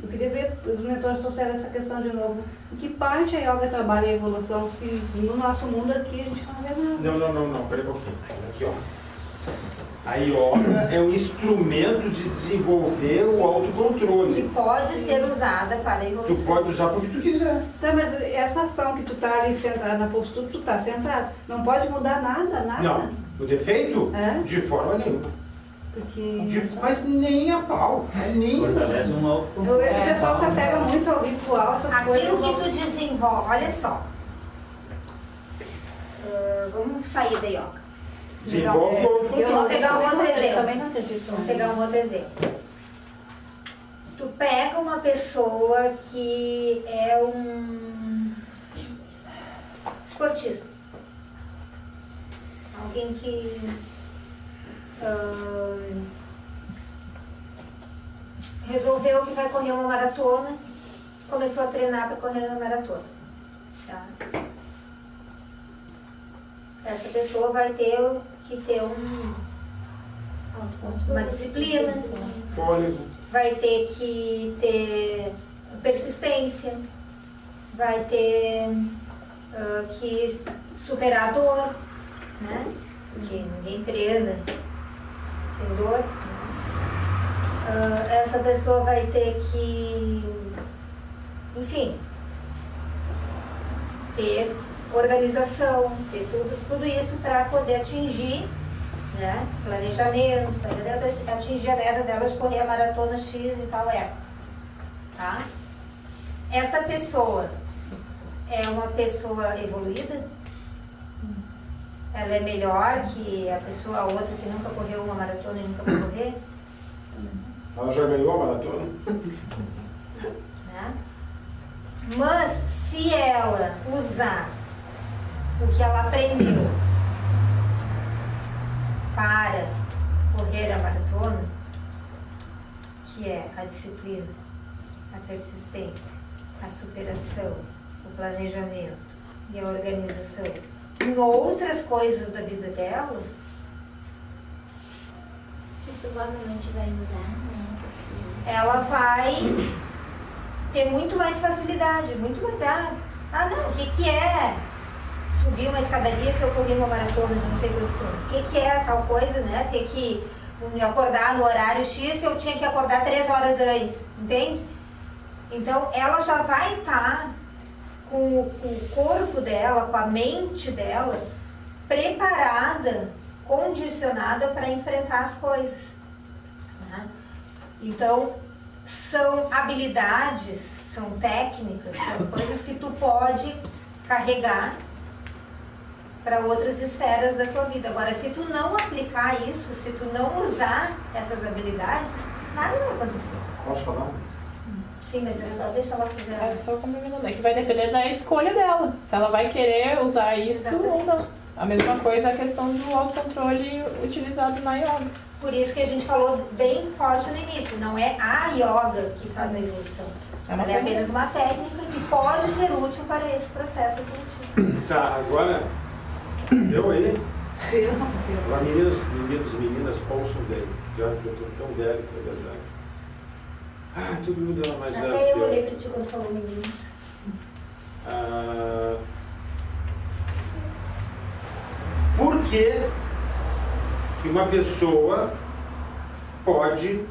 [SPEAKER 5] eu queria ver, os mentores trouxeram essa questão de novo. Em que parte a yoga trabalha a evolução, se no nosso mundo aqui a gente não vê nada?
[SPEAKER 2] Não, peraí um pouquinho. Aqui, ó. A yoga é um instrumento de desenvolver o
[SPEAKER 1] Que
[SPEAKER 2] autocontrole.
[SPEAKER 1] pode ser usada para a
[SPEAKER 2] Tu
[SPEAKER 1] evolução.
[SPEAKER 2] pode usar porque tu quiser.
[SPEAKER 5] Tá, mas essa ação que tu tá ali centrado na postura, tu tá centrado, não pode mudar nada, nada.
[SPEAKER 2] Não. O defeito?
[SPEAKER 5] É?
[SPEAKER 2] De forma nenhuma.
[SPEAKER 5] Porque
[SPEAKER 2] Mas nem a pau. Nem.
[SPEAKER 6] Fortalece um autocontrole.
[SPEAKER 5] o pessoal se apega muito ao ritual, essas coisas.
[SPEAKER 1] Aquilo
[SPEAKER 5] não-
[SPEAKER 1] que tu desenvolve, olha só. Vamos sair da yoga.
[SPEAKER 2] Desenvolve o
[SPEAKER 5] Eu
[SPEAKER 2] autocontrole.
[SPEAKER 5] não,
[SPEAKER 1] Vamos pegar um
[SPEAKER 5] eu
[SPEAKER 1] outro exemplo.
[SPEAKER 5] também não acredito.
[SPEAKER 1] Vamos pegar um outro exemplo. Tu pega uma pessoa que é um esportista. Alguém que resolveu que vai correr uma maratona, começou a treinar para correr uma maratona. Tá? Essa pessoa vai ter que ter uma disciplina,
[SPEAKER 2] Fôlego.
[SPEAKER 1] vai ter que ter persistência, vai ter que superar a dor, né? Porque ninguém treina sem dor. Né? Essa pessoa vai ter que, enfim, ter organização, ter tudo isso para poder atingir, né, planejamento, para atingir a meta dela de correr a maratona X e tal época. Tá? Essa pessoa é uma pessoa evoluída? Ela é melhor que a outra que nunca correu uma maratona e nunca vai correr?
[SPEAKER 2] Ela já ganhou a maratona?
[SPEAKER 1] Né? Mas se ela usar o que ela aprendeu para correr a maratona, que é a disciplina, a persistência, a superação, o planejamento e a organização em outras coisas da vida dela,
[SPEAKER 4] Que provavelmente vai usar, né?
[SPEAKER 1] ela vai ter muito mais facilidade, muito mais não, o que é subir uma escadaria se eu corri uma maratona de não sei quantos quilômetros? O que é tal coisa, né? Ter que acordar no horário X se eu tinha que acordar 3 horas antes, entende? Então ela já vai estar com o corpo dela, com a mente dela preparada, condicionada para enfrentar as coisas, né? Então são habilidades, são técnicas, são coisas que tu pode carregar para outras esferas da tua vida. Agora, se tu não aplicar isso, se tu não usar essas habilidades, nada vai acontecer.
[SPEAKER 2] Posso falar?
[SPEAKER 1] Sim, mas é só deixar ela fazer.
[SPEAKER 7] É só complementando, é que vai depender da escolha dela. Se ela vai querer usar isso ou não. A mesma coisa a questão do autocontrole utilizado na yoga.
[SPEAKER 1] Por isso que a gente falou bem forte no início, não é a yoga que faz a evolução. Ela é apenas uma técnica que pode ser útil para esse processo evolutivo.
[SPEAKER 2] Tá, agora eu aí. Agora meninos e meninas, ouçam bem. Já que eu estou tão velho, que é verdade. Todo mundo é mais velho.
[SPEAKER 1] Até eu olhei para ti quando falou menino.
[SPEAKER 2] Por que uma pessoa pode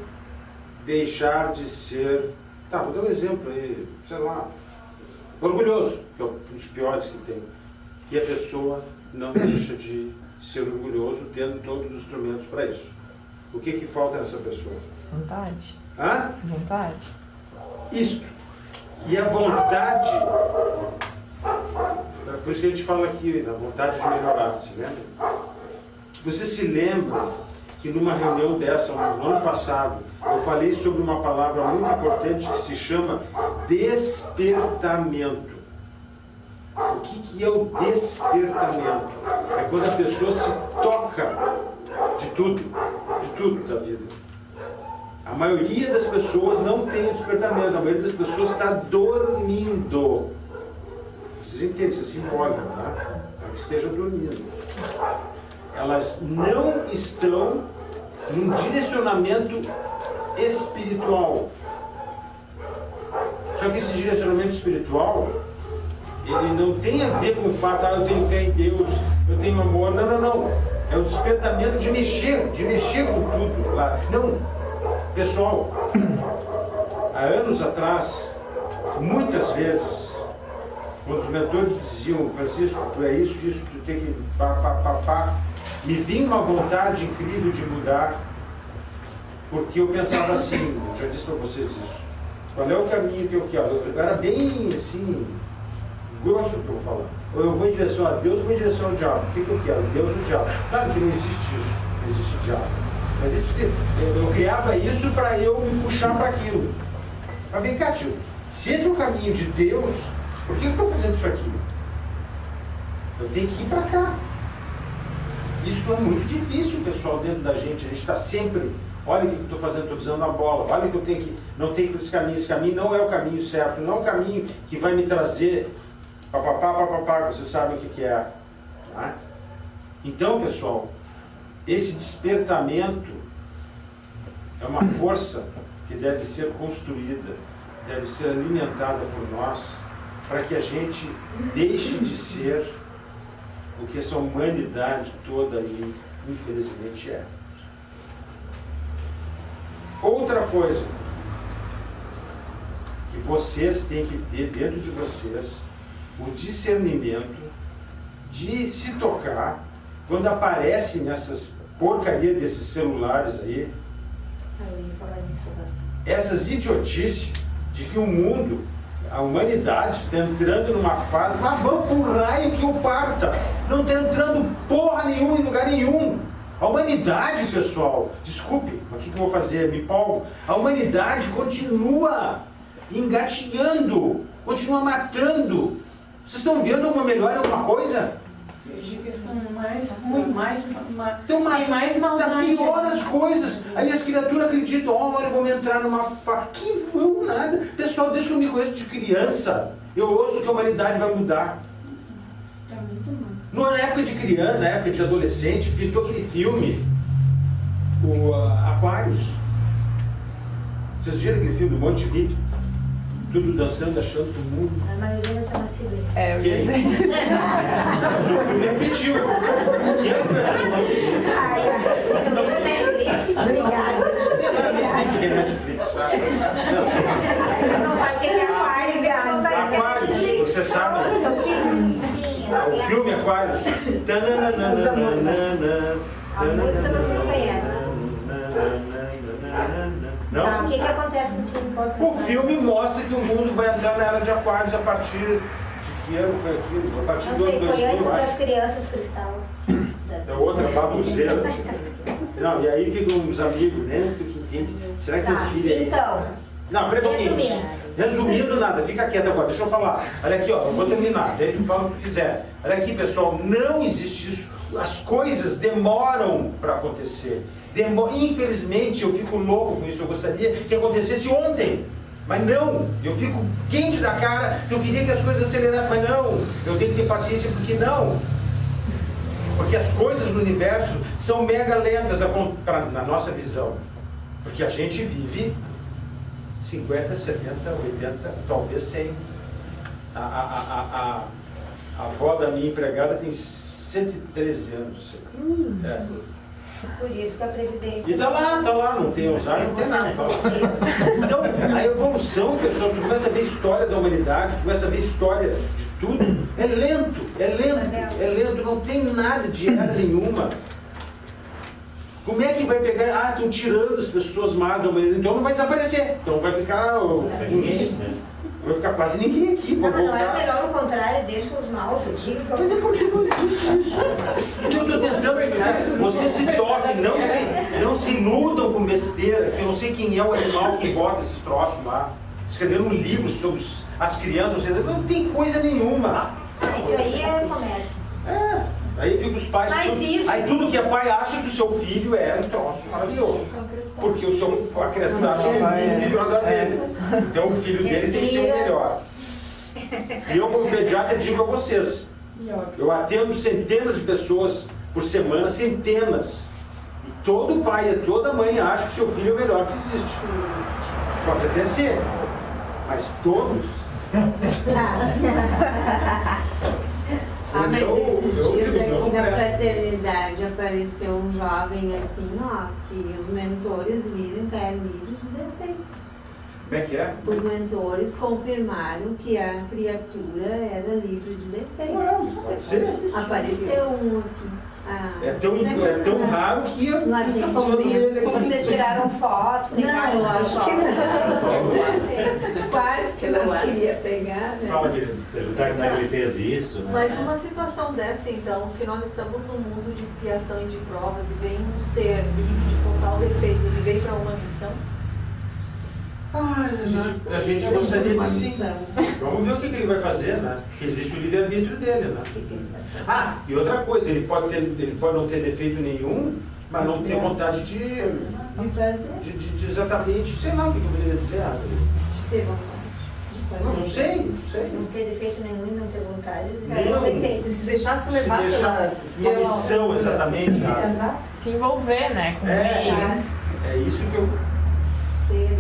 [SPEAKER 2] deixar de ser... Tá, vou dar um exemplo aí, sei lá, orgulhoso, que é um dos piores que tem. E a pessoa não deixa de ser orgulhoso, tendo todos os instrumentos para isso. O que falta nessa pessoa?
[SPEAKER 7] Vontade.
[SPEAKER 2] Hã?
[SPEAKER 7] Vontade.
[SPEAKER 2] Isto. E a vontade... Por isso que a gente fala aqui, na vontade de melhorar, se lembra? Você se lembra que numa reunião dessa, no ano passado, eu falei sobre uma palavra muito importante que se chama despertamento. O que é o despertamento? É quando a pessoa se toca de tudo da vida. A maioria das pessoas não tem o despertamento, a maioria das pessoas está dormindo. Vocês entendem, isso é simbólico, tá? Para que esteja dormindo. Elas não estão num direcionamento espiritual. Só que esse direcionamento espiritual, ele não tem a ver com o fato, eu tenho fé em Deus, eu tenho amor. Não. É o despertamento de mexer com tudo lá. Não. Pessoal, há anos atrás, muitas vezes, quando os mentores diziam, Francisco, tu é isso, tu tem que me vinha uma vontade incrível de mudar, porque eu pensava assim, eu já disse para vocês isso, qual é o caminho que eu quero? Eu era bem assim, grosso que eu vou falar. Ou eu vou em direção a Deus ou vou em direção ao diabo. O que eu quero? Deus ou diabo? Claro que não existe isso, não existe diabo. Mas isso que eu criava isso para eu me puxar para aquilo. Mas vem cá, tio, se esse é o caminho de Deus, por que eu estou fazendo isso aqui? Eu tenho que ir para cá. Isso é muito difícil, pessoal, dentro da gente. A gente está sempre, olha o que eu estou fazendo, estou pisando na bola, olha que eu tenho que, não tenho que ir para esse caminho não é o caminho certo, não é o caminho que vai me trazer papapá, vocês sabem o que é. Tá? Então, pessoal, esse despertamento é uma força que deve ser construída, deve ser alimentada por nós, para que a gente deixe de ser o que essa humanidade toda aí, infelizmente, é. Outra coisa que vocês têm que ter dentro de vocês, o discernimento de se tocar quando aparecem nessas porcarias desses celulares aí, essas idiotices de que o mundo, a humanidade está entrando numa fase, mas vamos por raio que o parta, não está entrando porra nenhuma em lugar nenhum. A humanidade, pessoal, desculpe, mas o que eu vou fazer? Me empolgo. A humanidade continua engatinhando, continua matando. Vocês estão vendo alguma melhora em alguma coisa?
[SPEAKER 5] Desde que
[SPEAKER 10] questão mais, muito mais,
[SPEAKER 2] Tem
[SPEAKER 10] mais maldade.
[SPEAKER 2] Tá pior as coisas. Aí as criaturas acreditam, olha, vamos entrar numa faca. Que vão nada. Pessoal, desde que eu me conheço de criança, eu ouço que a humanidade vai mudar.
[SPEAKER 10] Tá muito mal.
[SPEAKER 2] Na época de criança, na época de adolescente, pintou aquele filme, o Aquários. Vocês viram aquele filme do Monte Rico? Tudo dançando, achando que o mundo...
[SPEAKER 1] A maioria não tinha nascido.
[SPEAKER 7] É, eu ia
[SPEAKER 2] Quem?
[SPEAKER 7] dizer isso.
[SPEAKER 2] Mas o filme repetiu. Quem foi aquele Monte Rico?
[SPEAKER 1] Eu lembro da Netflix. Obrigada.
[SPEAKER 2] Eu nem sei o que é Netflix. Não, sei.
[SPEAKER 1] Eles não sabem o que é Aquários, eles não sabem o que é
[SPEAKER 2] Aquários,
[SPEAKER 1] Netflix.
[SPEAKER 2] você sabe? O filme Aquários.
[SPEAKER 1] A música todo mundo conhece. Tá, o
[SPEAKER 2] Não?
[SPEAKER 1] que acontece no filme? Conta pra
[SPEAKER 2] O
[SPEAKER 1] nós.
[SPEAKER 2] filme mostra que o mundo vai entrar na era de Aquários a partir de que ano foi aquilo? A partir
[SPEAKER 1] Não
[SPEAKER 2] do ano
[SPEAKER 1] sei, foi
[SPEAKER 2] 2000,
[SPEAKER 1] antes
[SPEAKER 2] eu
[SPEAKER 1] das
[SPEAKER 2] acho.
[SPEAKER 1] crianças cristal.
[SPEAKER 2] É outra baboseira. Não, e aí ficam uns amigos dentro que entendem. Será que
[SPEAKER 1] Tá,
[SPEAKER 2] tem filho aí?
[SPEAKER 1] então,
[SPEAKER 2] Não, peraí um pouquinho. Resumindo nada, fica quieto agora, deixa eu falar. Olha aqui, ó, eu vou terminar, daí tu fala o que tu quiser. Olha aqui, pessoal, não existe isso. As coisas demoram para acontecer. Infelizmente, eu fico louco com isso. Eu gostaria que acontecesse ontem. Mas não, eu fico quente da cara, que eu queria que as coisas acelerassem, mas não. Eu tenho que ter paciência, porque não. Porque as coisas no universo são mega lentas na nossa visão. Porque a gente vive 50, 70, 80, talvez 100. A avó da minha empregada tem 113 anos. É.
[SPEAKER 1] por isso que a Previdência...
[SPEAKER 2] E tá lá, não tem Alzheimer, não tem nada. Tá lá. Então, a evolução, pessoal, tu começa a ver a história da humanidade, tu começa a ver a história de tudo, é lento, não tem nada de era nenhuma. Como é que vai pegar? Estão tirando as pessoas más da humanidade, então não vai desaparecer, então vai ficar... Vai ficar quase ninguém aqui.
[SPEAKER 1] Não, mas não é melhor o contrário, deixa os maus aqui.
[SPEAKER 2] Mas é porque não existe isso. Então eu estou tentando explicar. Você se toque, não se iludam com besteira, que eu não sei quem é o animal que bota esses troços lá. Escreveram um livro sobre as crianças, não tem coisa nenhuma.
[SPEAKER 1] Isso aí é comércio.
[SPEAKER 2] Aí fica os pais. Aí tudo que é pai acha que o seu filho é um troço maravilhoso. Porque a criatura acha que o filho é melhor dele. Então o filho dele tem que ser o melhor. E eu, como pediatra, digo a vocês: eu atendo centenas de pessoas por semana, centenas. E todo pai e toda mãe acha que o seu filho é o melhor que existe. Pode até ser, mas todos.
[SPEAKER 8] Mas esses dias aqui na fraternidade apareceu um jovem assim, ó, que os mentores viram que é livre de defeito.
[SPEAKER 2] Como é que é?
[SPEAKER 8] Os mentores confirmaram que a criatura era livre de defeito.
[SPEAKER 2] Pode ser.
[SPEAKER 8] Apareceu um aqui.
[SPEAKER 2] É tão raro que eu
[SPEAKER 8] Lá
[SPEAKER 2] não
[SPEAKER 8] tem
[SPEAKER 2] estou falando dele.
[SPEAKER 1] Vocês tiraram foto,
[SPEAKER 8] Não, acho que
[SPEAKER 1] não.
[SPEAKER 8] quase que nós queria pegar, né?
[SPEAKER 2] Fala, querido.
[SPEAKER 6] Perguntar como é que ele fez isso, né?
[SPEAKER 10] Mas numa situação dessa, então, se nós estamos num mundo de expiação e de provas e vem um ser livre de total defeito e vem para uma missão,
[SPEAKER 2] A gente gostaria que sim. Vamos ver o que ele vai fazer, né? Existe o livre-arbítrio dele, né? E outra coisa, ele pode não ter defeito nenhum, mas não ter vontade de exatamente, sei lá o que eu poderia dizer.
[SPEAKER 8] De ter vontade.
[SPEAKER 2] Não sei.
[SPEAKER 1] Não ter defeito nenhum e não ter vontade, já
[SPEAKER 2] Não.
[SPEAKER 1] é um defeito.
[SPEAKER 10] se deixasse
[SPEAKER 2] Se
[SPEAKER 10] levar
[SPEAKER 2] deixar uma missão, exatamente.
[SPEAKER 10] Exato.
[SPEAKER 7] Se envolver, né? Com
[SPEAKER 2] É isso que eu...
[SPEAKER 8] Ser.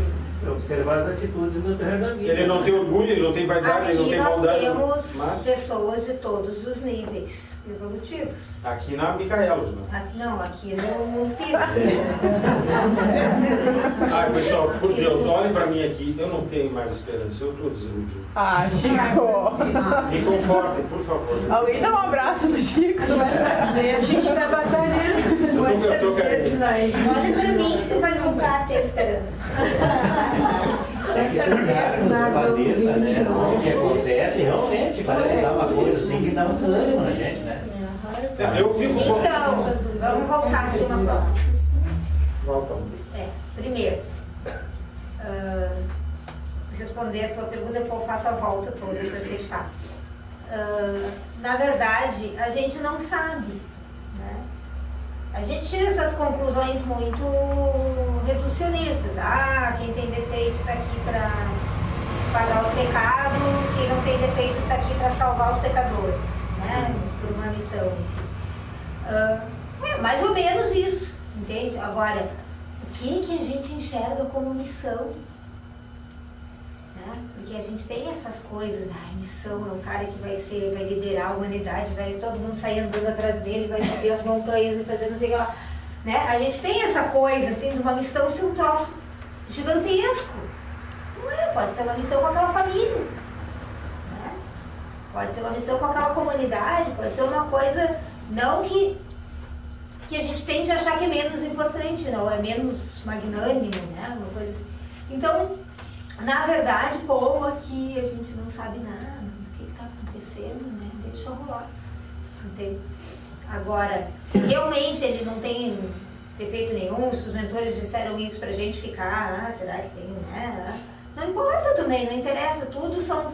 [SPEAKER 6] Observar as atitudes do decorrer da vida.
[SPEAKER 2] Ele não tem orgulho, ele não tem vaidade, ele não
[SPEAKER 1] Aqui
[SPEAKER 2] tem
[SPEAKER 1] nós
[SPEAKER 2] maldade.
[SPEAKER 1] temos
[SPEAKER 2] Mas
[SPEAKER 1] pessoas de todos os níveis evolutivos.
[SPEAKER 2] aqui na Micaelos, né?
[SPEAKER 1] Não, aqui no mundo físico.
[SPEAKER 2] Ai, pessoal, por Deus, olhem pra mim aqui. Eu não tenho mais esperança, eu estou desiludido.
[SPEAKER 7] Chico.
[SPEAKER 2] Me confortem, por favor.
[SPEAKER 7] Alguém dá um abraço no Chico.
[SPEAKER 10] A gente está batalhando.
[SPEAKER 2] Eu tô querendo.
[SPEAKER 1] Olha pra mim que tu vai voltar a ter esperança.
[SPEAKER 6] É que se olhar no planeta, né? O que acontece realmente, parece que dá uma coisa assim que dá um desânimo na gente, né?
[SPEAKER 2] Eu fico com...
[SPEAKER 1] Então, vamos voltar aqui uma próxima.
[SPEAKER 2] Voltamos.
[SPEAKER 1] Primeiro, responder a tua pergunta, depois eu faço a volta toda para fechar. na verdade, a gente não sabe, né? A gente tira essas conclusões muito reducionistas. Ah, quem tem defeito está aqui para pagar os pecados, quem não tem defeito está aqui para salvar os pecadores, né? Por uma missão, enfim. É mais ou menos isso, entende? Agora, o que a gente enxerga como missão? Né? Porque a gente tem essas coisas, missão é um cara que vai liderar a humanidade, vai todo mundo sair andando atrás dele, vai subir as montanhas e fazer não sei o que lá. Né? A gente tem essa coisa, assim, de uma missão ser um troço gigantesco. Não é, pode ser uma missão com aquela família. Né? Pode ser uma missão com aquela comunidade, pode ser uma coisa, não que a gente tende a achar que é menos importante, não, é menos magnânimo, né? Uma coisa assim. Então, na verdade, povo aqui, a gente não sabe nada do que está acontecendo, né? Deixa rolar. Entende? Agora, se realmente ele não tem defeito nenhum, se os mentores disseram isso pra gente ficar, será que tem, né? Não importa também, não interessa, tudo são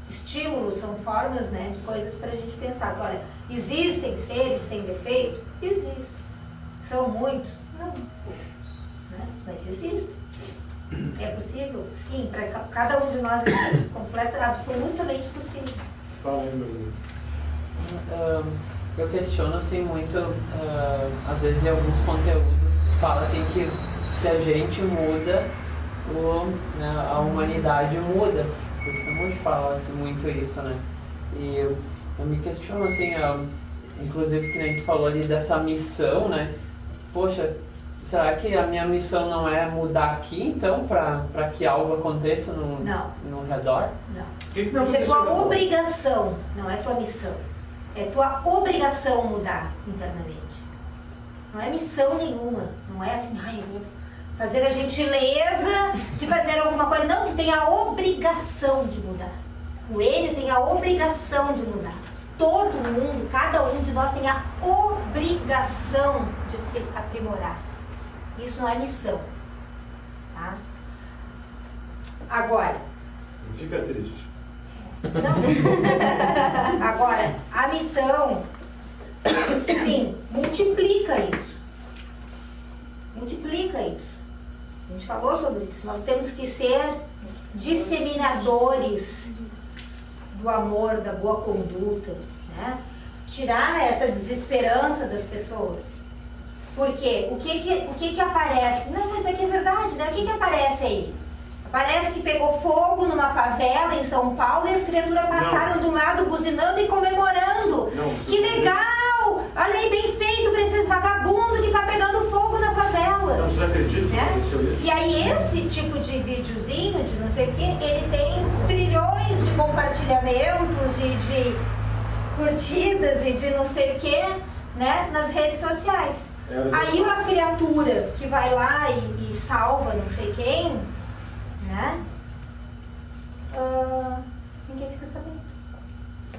[SPEAKER 1] estímulos, são formas, né, de coisas pra gente pensar. Agora, existem seres sem defeito? Existem. São muitos? Não, poucos, né? Mas existem. É possível? Sim, para cada um de nós é absolutamente possível.
[SPEAKER 2] Fala aí, meu amigo.
[SPEAKER 11] Eu questiono assim muito, às vezes em alguns conteúdos fala assim que se a gente muda, a humanidade muda. Gostamos de falar assim, muito isso, né? E eu me questiono assim, inclusive que a gente falou ali dessa missão, né? Poxa, será que a minha missão não é mudar aqui, então, para que algo aconteça no redor?
[SPEAKER 1] Não.
[SPEAKER 2] Isso
[SPEAKER 1] é tua obrigação, não é tua missão. É tua obrigação mudar internamente. Não é missão nenhuma. Não é assim, eu vou fazer a gentileza de fazer alguma coisa. Não, tu tem a obrigação de mudar. O Enio tem a obrigação de mudar. Todo mundo, cada um de nós tem a obrigação de se aprimorar. Isso não é missão. Tá? Agora.
[SPEAKER 2] Não fica triste.
[SPEAKER 1] Não. Agora, a missão, sim, multiplica isso. Multiplica isso. A gente falou sobre isso. Nós temos que ser disseminadores do amor, da boa conduta, né? Tirar essa desesperança das pessoas. Porque o que aparece? Não, mas é que é verdade, né? O que aparece aí? Parece que pegou fogo numa favela em São Paulo e as criaturas passaram do lado buzinando e comemorando. Que legal! Olha aí, bem feito para esses vagabundos que tá pegando fogo na favela.
[SPEAKER 2] Não, vocês acreditam que aconteceu isso?
[SPEAKER 1] E aí esse tipo de videozinho, de não sei o que, ele tem trilhões de compartilhamentos e de curtidas e de não sei o que, né, nas redes sociais. Aí uma criatura que vai lá e salva não sei quem, né? Ninguém fica sabendo.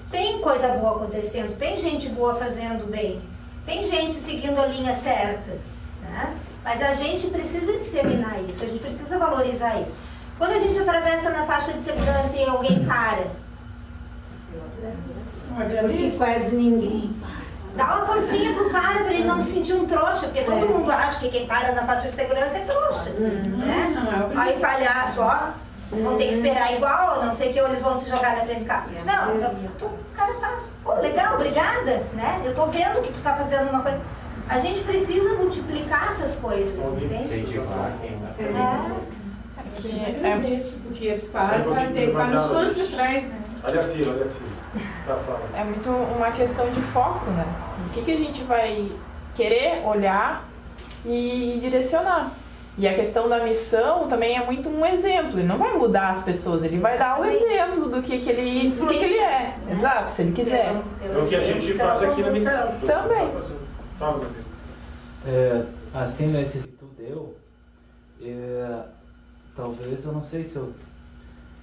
[SPEAKER 1] Tem coisa boa acontecendo, tem gente boa fazendo bem, tem gente seguindo a linha certa, né? Mas a gente precisa disseminar isso, a gente precisa valorizar isso. Quando a gente atravessa na faixa de segurança e alguém para, porque quase ninguém para. Dá uma forcinha pro cara pra ele não se sentir um trouxa, porque todo mundo acha que quem para na faixa de segurança é trouxa, né? Aí falhar só, eles vão ter que esperar igual, não sei o que, ou eles vão se jogar na frente do carro. Não, o cara tá, pô, legal, obrigada, né? Eu tô vendo que tu tá fazendo uma coisa. A gente precisa multiplicar essas coisas, entende?
[SPEAKER 6] Incentivar quem vai fazer.
[SPEAKER 10] Porque esse cara vai ter vários anos atrás, né?
[SPEAKER 2] Olha a fila, olha a fila.
[SPEAKER 7] É muito uma questão de foco, né? O que a gente vai querer olhar e direcionar. E a questão da missão também é muito um exemplo. Ele não vai mudar as pessoas, ele vai dar o exemplo do que ele é. Exato, se ele quiser.
[SPEAKER 2] É o que a gente faz aqui na Micael.
[SPEAKER 7] Também.
[SPEAKER 2] Fala, meu amigo.
[SPEAKER 9] Assim, nesse que tu deu, talvez, eu não sei se eu...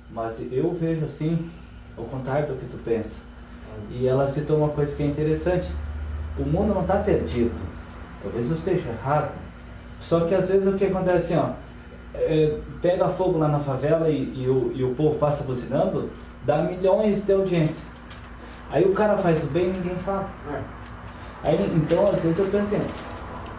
[SPEAKER 9] Mas eu vejo assim, ao contrário do que tu pensa. E ela citou uma coisa que é interessante. O mundo não está perdido. Talvez eu esteja errado. Só que às vezes o que acontece assim, pega fogo lá na favela e o povo passa buzinando, dá milhões de audiência. Aí o cara faz o bem e ninguém fala. Aí, então, às vezes eu penso assim,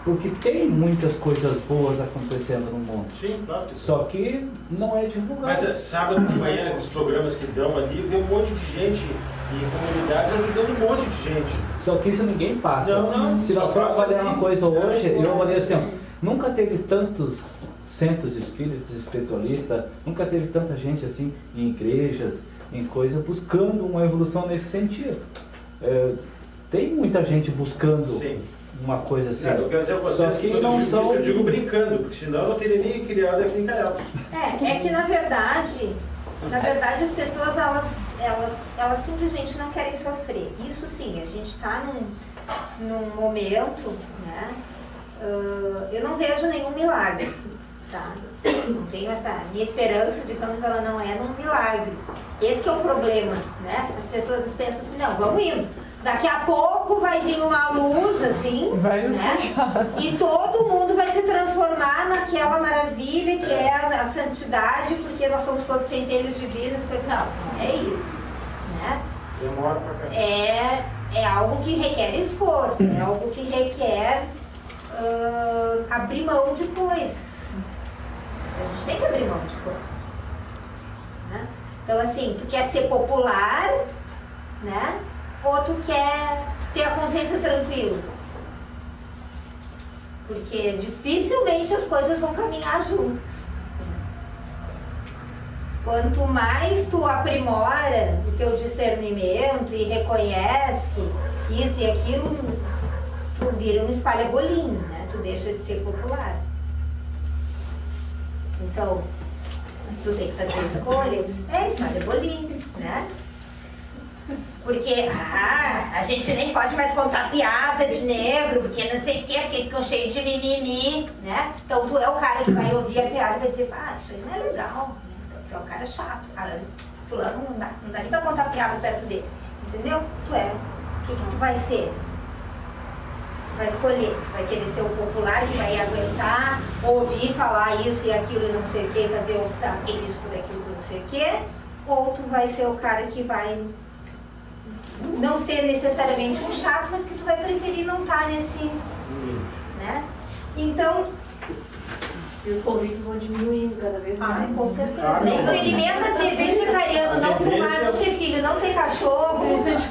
[SPEAKER 9] porque tem muitas coisas boas acontecendo no mundo.
[SPEAKER 2] Sim, claro.
[SPEAKER 9] Só que não é divulgado.
[SPEAKER 2] Mas sábado de manhã, nos programas que dão ali, vê um monte de gente e comunidades ajudando um monte de gente.
[SPEAKER 9] Só que isso ninguém passa.
[SPEAKER 2] Não.
[SPEAKER 9] Se nós formos avaliar uma coisa hoje, eu avaliei assim, ó, nunca teve tantos centros espíritas, espiritualistas, nunca teve tanta gente assim em igrejas, em coisas, buscando uma evolução nesse sentido. Tem muita gente buscando uma coisa assim.
[SPEAKER 2] Eu quero dizer a vocês que eu digo brincando, porque senão eu não teria nem criado a Clínica Elton.
[SPEAKER 1] É que na verdade as pessoas elas simplesmente não querem sofrer. Isso sim, a gente está num momento, né? Eu não vejo nenhum milagre, tá? Não tenho essa minha esperança, digamos, ela não é num milagre. Esse que é o problema, né? As pessoas pensam assim, não, vamos indo. Daqui a pouco vai vir uma luz, assim, né? E todo mundo vai se transformar naquela maravilha que é a santidade, porque nós somos todos centelhas divinas. Não é isso, né?
[SPEAKER 2] Demora pra cá.
[SPEAKER 1] É algo que requer esforço, é algo que requer abrir mão de coisas. A gente tem que abrir mão de coisas, né? Então, assim, tu quer ser popular, né? Ou tu quer ter a consciência tranquila? Porque dificilmente as coisas vão caminhar juntas. Quanto mais tu aprimora o teu discernimento e reconhece isso e aquilo, tu vira um espalha-bolinho, né? Tu deixa de ser popular. Então, tu tem que fazer escolhas. Espalha-bolinho, né? Porque, a gente nem pode mais contar piada de negro, porque não sei o quê, porque ficam cheios de mimimi, né? Então tu é o cara que vai ouvir a piada e vai dizer, isso aí não é legal, né? Então, tu é um cara chato. Fulano não dá nem pra contar piada perto dele, entendeu? Tu é. O que tu vai ser? Tu vai escolher, tu vai querer ser o popular que vai aguentar, ouvir falar isso e aquilo e não sei o quê, fazer optar por isso, por aquilo, por não sei o quê, ou tu vai ser o cara que vai não ser necessariamente um chato, mas que tu vai preferir não estar nesse, né? Então...
[SPEAKER 10] E os convites vão diminuindo cada vez mais.
[SPEAKER 1] Com certeza. Experimenta ser vegetariano, não fumar, não ter filho, não ter cachorro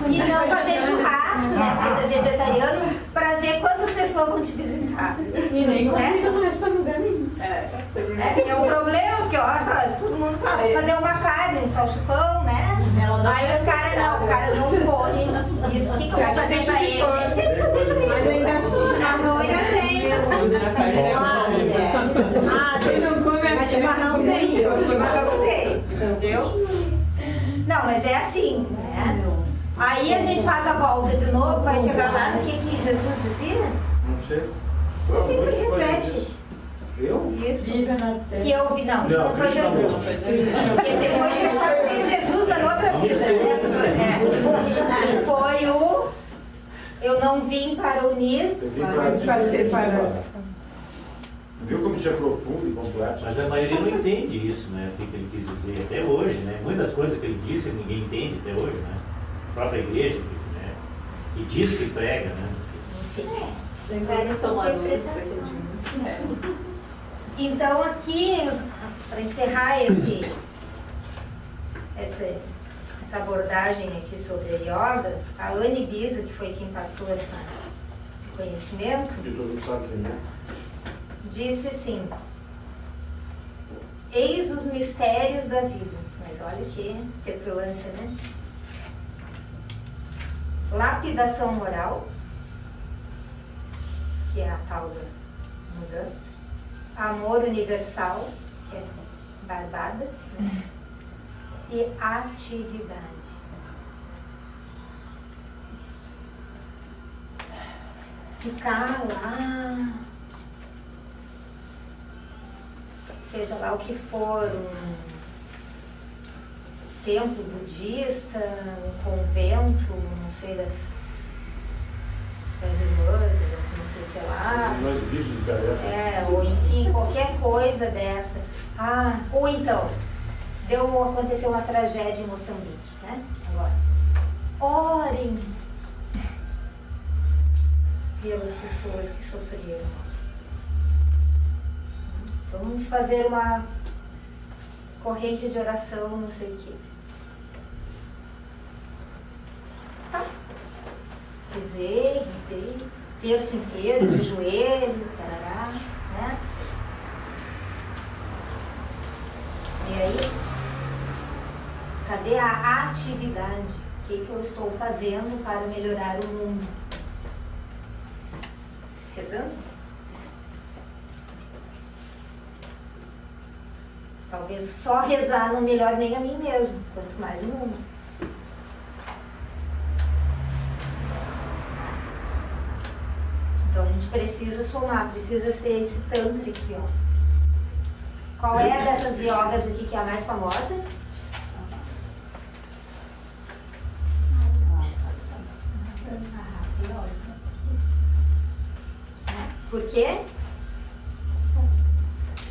[SPEAKER 1] e não fazer churrasco, né? Porque tu é vegetariano, pra ver quantas pessoas vão te visitar.
[SPEAKER 5] E nem consigo mais pra lugar nenhum.
[SPEAKER 1] É um problema, porque todo mundo fala, vou fazer uma carne, um salchipão, né? Aí o cara não come isso. O que eu vou fazer pra ele? Eu sempre fazer pra ele.
[SPEAKER 10] Mas ainda chimarrão ainda tem.
[SPEAKER 5] Quem não come
[SPEAKER 1] mas chimarrão tem. Chimarrão tem. Entendeu? Não, mas é assim, né? Aí a gente faz a volta de novo, vai chegar lá no que Jesus dizia?
[SPEAKER 2] Não sei.
[SPEAKER 1] Sempre repete.
[SPEAKER 2] Eu?
[SPEAKER 1] Isso. Que eu vi, não, isso não foi Jesus. Porque depois de ser Jesus na outra vida, foi o eu não vim para unir,
[SPEAKER 5] para separar.
[SPEAKER 2] Viu como isso é profundo e complexo?
[SPEAKER 6] Mas a maioria não entende isso, né? O que ele quis dizer até hoje, né? Muitas coisas que ele disse ninguém entende até hoje, né? A própria igreja, né? E diz que prega, né?
[SPEAKER 10] Tem coisas tão maduras para entendimento.
[SPEAKER 1] Então aqui, para encerrar essa abordagem aqui sobre a yoga, a Anne Bisa, que foi quem passou esse conhecimento,
[SPEAKER 2] De todo mundo sabe quem é.
[SPEAKER 1] disse assim, eis os mistérios da vida. Mas olha que petulância, né? Lapidação moral, que é a tal da mudança. Amor universal, que é barbada, né? E atividade. Ficar lá, seja lá o que for, um templo budista, um convento, não sei, das irmãs, não sei o que lá.
[SPEAKER 2] Nós virgens, cara.
[SPEAKER 1] Ou enfim, qualquer coisa dessa. Ou então, aconteceu uma tragédia em Moçambique, né? Agora. orem pelas pessoas que sofreram. Vamos fazer uma corrente de oração, não sei o quê. Tá. Rezei, terço inteiro, de joelho, tarará, né? E aí, cadê a atividade? O que eu estou fazendo para melhorar o mundo? Rezando? Talvez só rezar não melhore nem a mim mesmo, quanto mais o mundo. Então a gente precisa somar, precisa ser esse tantra aqui, ó. Qual é dessas yogas aqui que é a mais famosa? Por quê?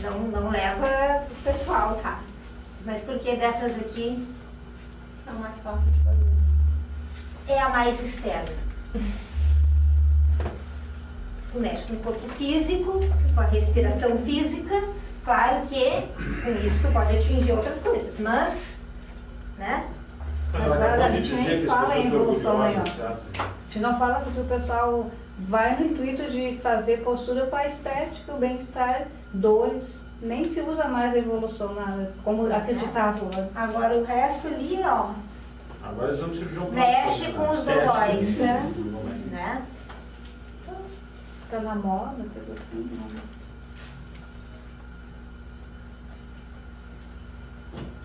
[SPEAKER 1] Não leva o pessoal, tá? Mas por que dessas aqui
[SPEAKER 7] É mais fácil de fazer.
[SPEAKER 1] é a mais externa? Tu mexe com o corpo físico, com a respiração física. Claro que com isso tu pode atingir outras coisas, mas, né?
[SPEAKER 5] Mas a gente nem fala em evolução maior. A gente não fala porque o pessoal vai no intuito de fazer postura para a estética, o bem-estar, dores. Nem se usa mais a evolução, nada, como acreditavam.
[SPEAKER 1] Agora o resto ali, ó,
[SPEAKER 2] Agora eles vão cirurgião
[SPEAKER 1] mexe
[SPEAKER 2] plástico,
[SPEAKER 1] com os
[SPEAKER 2] né?
[SPEAKER 1] dodóis,
[SPEAKER 2] Teste.
[SPEAKER 1] né?
[SPEAKER 5] Tá na moda, coisa assim. Né?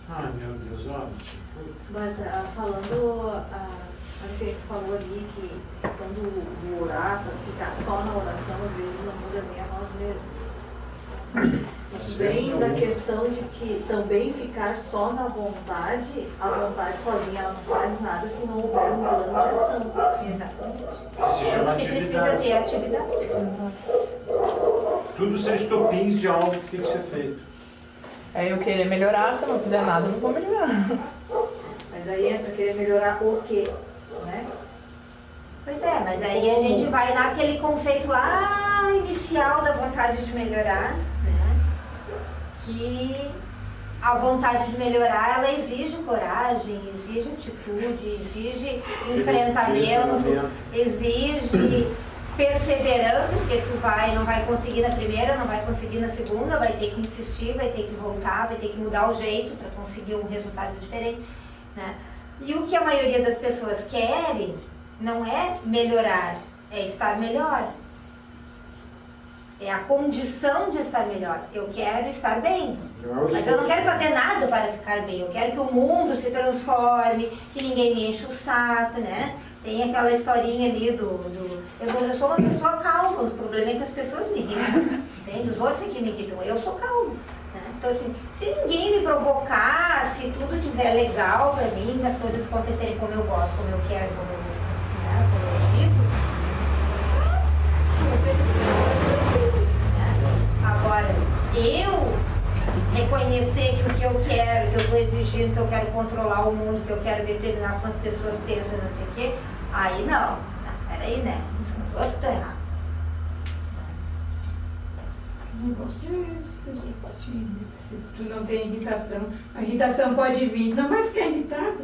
[SPEAKER 2] Ai, meu Deus, olha.
[SPEAKER 10] Mas falando, a que tu falou ali, que a questão do orar, para ficar só na oração, às vezes não muda nem a nós mesmos. Isso vem da questão de que também ficar só na vontade, a vontade sozinha ela não faz nada se não houver um plano de ação.
[SPEAKER 1] Exatamente.
[SPEAKER 2] Que se chama
[SPEAKER 1] Por isso que precisa
[SPEAKER 2] atividade.
[SPEAKER 1] ter atividade.
[SPEAKER 2] Tudo são estopins de algo que tem que ser feito.
[SPEAKER 7] É eu querer melhorar, se eu não fizer nada, eu não vou melhorar.
[SPEAKER 10] Mas aí entra querer melhorar o quê? Né?
[SPEAKER 1] Pois é, mas aí a gente vai naquele conceito lá inicial da vontade de melhorar, né? Que a vontade de melhorar, ela exige coragem, exige atitude, exige enfrentamento, exige perseverança, porque tu não vai conseguir na primeira, não vai conseguir na segunda, vai ter que insistir, vai ter que voltar, vai ter que mudar o jeito para conseguir um resultado diferente, né? E o que a maioria das pessoas querem não é melhorar, é estar melhor. É a condição de estar melhor. Eu quero estar bem, mas eu não quero fazer nada para ficar bem. Eu quero que o mundo se transforme, que ninguém me enche o saco, né? Tem aquela historinha ali eu sou uma pessoa calma, o problema é que as pessoas me irritam, entende? Os outros é que me irritam, eu sou calma. Né? Então assim, se ninguém me provocar, se tudo estiver legal para mim, as coisas acontecerem como eu gosto, como eu quero, como eu digo, agora, eu reconhecer que o que eu quero, que eu estou exigindo, que eu quero controlar o mundo, que eu quero determinar como as pessoas pensam e não sei o quê, aí não. Peraí, né? São todos que estão errados.
[SPEAKER 12] O negócio é esse que eu já assisti. Se tu não tem irritação, a irritação pode vir, não vai ficar irritada.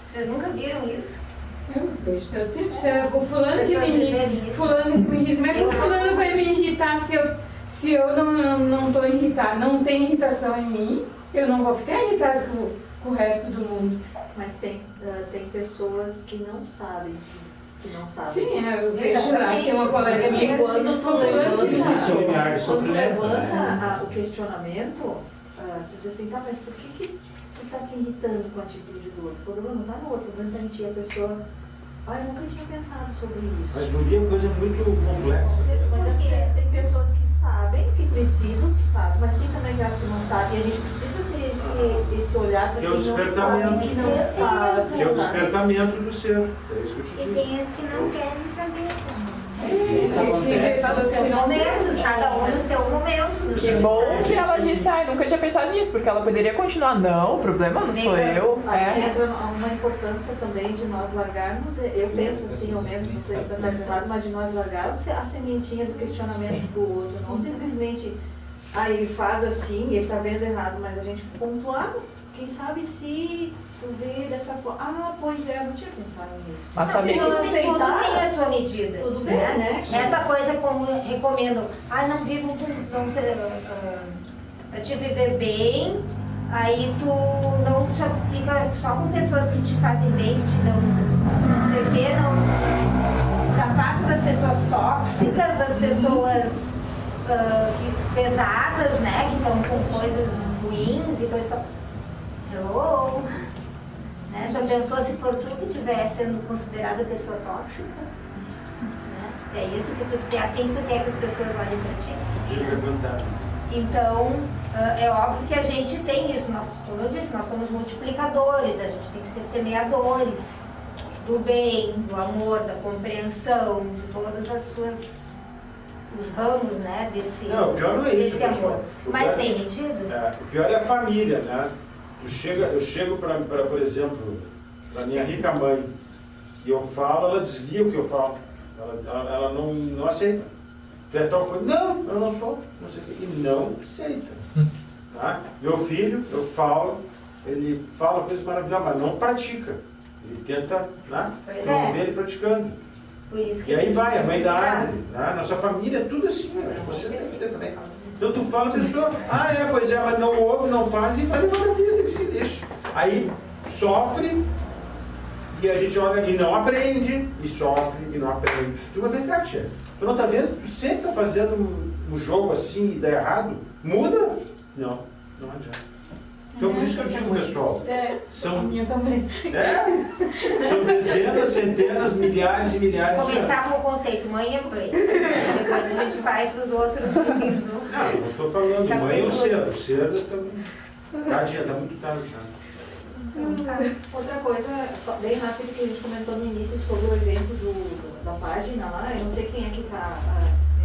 [SPEAKER 1] Vocês nunca viram isso?
[SPEAKER 12] Eu vejo tanto isso. O fulano que
[SPEAKER 1] Pessoas
[SPEAKER 12] me
[SPEAKER 1] dizerem
[SPEAKER 12] irrita.
[SPEAKER 1] isso.
[SPEAKER 12] Fulano que me irrita. Como é que o fulano vai me irritar se eu não estou irritada? Não tem irritação em mim, eu não vou ficar irritada com o resto do mundo.
[SPEAKER 10] Mas tem pessoas que não sabem.
[SPEAKER 12] Sim, eu vejo lá que uma colega minha
[SPEAKER 10] Quando tu
[SPEAKER 12] levanta,
[SPEAKER 10] levanta o questionamento, tu diz assim, tá, mas por que tu tá se irritando com a atitude do outro? O problema não tá no outro, o problema tá em ti. A pessoa, eu nunca tinha pensado sobre isso.
[SPEAKER 2] Mas guria é uma coisa muito complexa.
[SPEAKER 10] Mas tem pessoas que sabem, que precisam, que sabem, mas tem também aquelas que não sabem. E a gente precisa ter esse olhar para
[SPEAKER 2] Que é
[SPEAKER 10] quem
[SPEAKER 2] o
[SPEAKER 10] não sabe, que não sabe.
[SPEAKER 2] Que é o despertamento do ser. É isso que eu te
[SPEAKER 4] E
[SPEAKER 2] digo.
[SPEAKER 4] tem as que não querem saber também.
[SPEAKER 6] Isso acontece.
[SPEAKER 1] Nos seus momentos, cada um no seu momento. no
[SPEAKER 7] Que
[SPEAKER 1] seu
[SPEAKER 7] bom
[SPEAKER 1] estado
[SPEAKER 7] que ela
[SPEAKER 1] de-
[SPEAKER 7] disse, ai, nunca tinha pensado nisso, porque ela poderia continuar. Não, o problema não sou eu.
[SPEAKER 10] Aí
[SPEAKER 7] É.
[SPEAKER 10] entra uma importância também de nós largarmos, eu penso assim, ao menos, não sei se está certo ou errado, mas de nós largarmos a sementinha do questionamento do outro, não simplesmente, ele faz assim, ele está vendo errado, mas a gente pontuar, quem sabe se tu vê dessa forma, pois é, eu não tinha pensado nisso.
[SPEAKER 7] Mas
[SPEAKER 1] Não,
[SPEAKER 7] saber
[SPEAKER 1] se
[SPEAKER 7] que
[SPEAKER 1] não, tudo tem a sua medida.
[SPEAKER 10] Tudo bem, né?
[SPEAKER 1] Essa coisa como eu recomendo, não vivam com, não sei, pra te viver bem, aí tu não já fica só com pessoas que te fazem bem, que te dão não sei o quê, não. Já afasta das pessoas tóxicas, das pessoas pesadas, né? Que estão com coisas ruins e coisas. Hello? Né? Já pensou se for tu que estiver sendo considerada pessoa tóxica? Né? É isso que tu é assim que tu quer que as pessoas olhem pra ti.
[SPEAKER 2] Podia perguntar.
[SPEAKER 1] Então, é óbvio que a gente tem isso. Nós, como eu disse, nós somos multiplicadores, a gente tem que ser semeadores do bem, do amor, da compreensão, de todas as suas os ramos, né, desse,
[SPEAKER 2] Não, o pior não é isso,
[SPEAKER 1] desse
[SPEAKER 2] pessoal.
[SPEAKER 1] amor.
[SPEAKER 2] O
[SPEAKER 1] Mas
[SPEAKER 2] pior
[SPEAKER 1] tem
[SPEAKER 2] é-
[SPEAKER 1] medida?
[SPEAKER 2] O pior é a família, né? Eu chego para, por exemplo, para minha rica mãe, e eu falo, ela desvia o que eu falo. Ela não aceita. É tal coisa. Não, eu não sou. Não sei o quê. E não aceita. Tá? Meu filho, eu falo, ele fala coisas maravilhosas, mas não pratica. Ele tenta, né?
[SPEAKER 1] Pois
[SPEAKER 2] não
[SPEAKER 1] é.
[SPEAKER 2] ver ele praticando.
[SPEAKER 1] Por isso que
[SPEAKER 2] E aí
[SPEAKER 1] tem
[SPEAKER 2] vai,
[SPEAKER 1] que
[SPEAKER 2] a mãe da
[SPEAKER 1] cuidar.
[SPEAKER 2] árvore, né? Nossa família é tudo assim, né? Vocês devem ter também. Então tu fala a pessoa, pois é, mas não ouve, não faz e vai levando a vida que se deixa. Aí sofre e a gente olha e não aprende, e sofre e não aprende. De uma vez, tia, tu não tá vendo? Tu sempre tá fazendo um jogo assim e dá errado? Muda? Não adianta. Então por isso que eu digo, pessoal, são,
[SPEAKER 12] minha também.
[SPEAKER 2] são dezenas, centenas, milhares e milhares de anos.
[SPEAKER 1] Começar com o conceito, mãe é mãe. Depois a gente vai para os outros itens do...
[SPEAKER 2] Não estou falando, mãe é o cedo. O cedo também. Tadinha, tá muito tarde já.
[SPEAKER 10] Outra coisa, só bem rápido, que a gente comentou no início sobre o evento da página lá, eu não sei quem é que está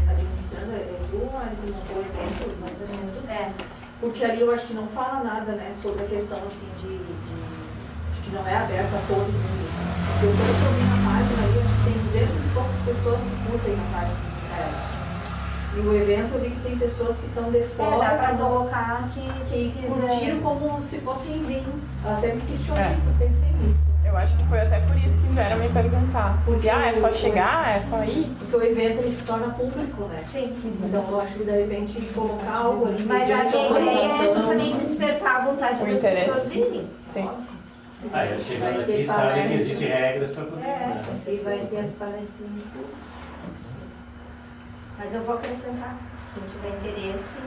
[SPEAKER 10] administrando, é tu, que montou o evento, mais ou menos. Porque ali eu acho que não fala nada, né, sobre a questão assim de que não é aberto a todo mundo. Eu pelo que eu vi na página ali, acho que tem 200 e poucas pessoas que curtem a página. E o evento eu vi que tem pessoas que estão de fora.
[SPEAKER 1] Dá para
[SPEAKER 10] que não-
[SPEAKER 1] colocar que precisa...
[SPEAKER 10] curtiram como se fosse em vinho. Ela até me questionou isso, eu pensei nisso.
[SPEAKER 7] Eu acho que foi até por isso que vieram me perguntar.
[SPEAKER 10] Porque
[SPEAKER 7] Se é só chegar, é só ir.
[SPEAKER 10] Porque o evento ele se torna público, né?
[SPEAKER 1] Sim.
[SPEAKER 10] Então eu acho que de repente colocar algo ali.
[SPEAKER 1] Mas a
[SPEAKER 10] mediante
[SPEAKER 1] minha ideia é
[SPEAKER 10] organização.
[SPEAKER 1] justamente despertar a vontade
[SPEAKER 7] O
[SPEAKER 1] das
[SPEAKER 7] interesse.
[SPEAKER 1] pessoas virem.
[SPEAKER 7] Sim.
[SPEAKER 6] Eu chegando
[SPEAKER 10] Vai ter
[SPEAKER 6] aqui, sabe que
[SPEAKER 10] palestras.
[SPEAKER 6] existem regras para poder. né?
[SPEAKER 10] E vai ter as palestrinhas.
[SPEAKER 1] Mas eu vou acrescentar. Quem tiver interesse,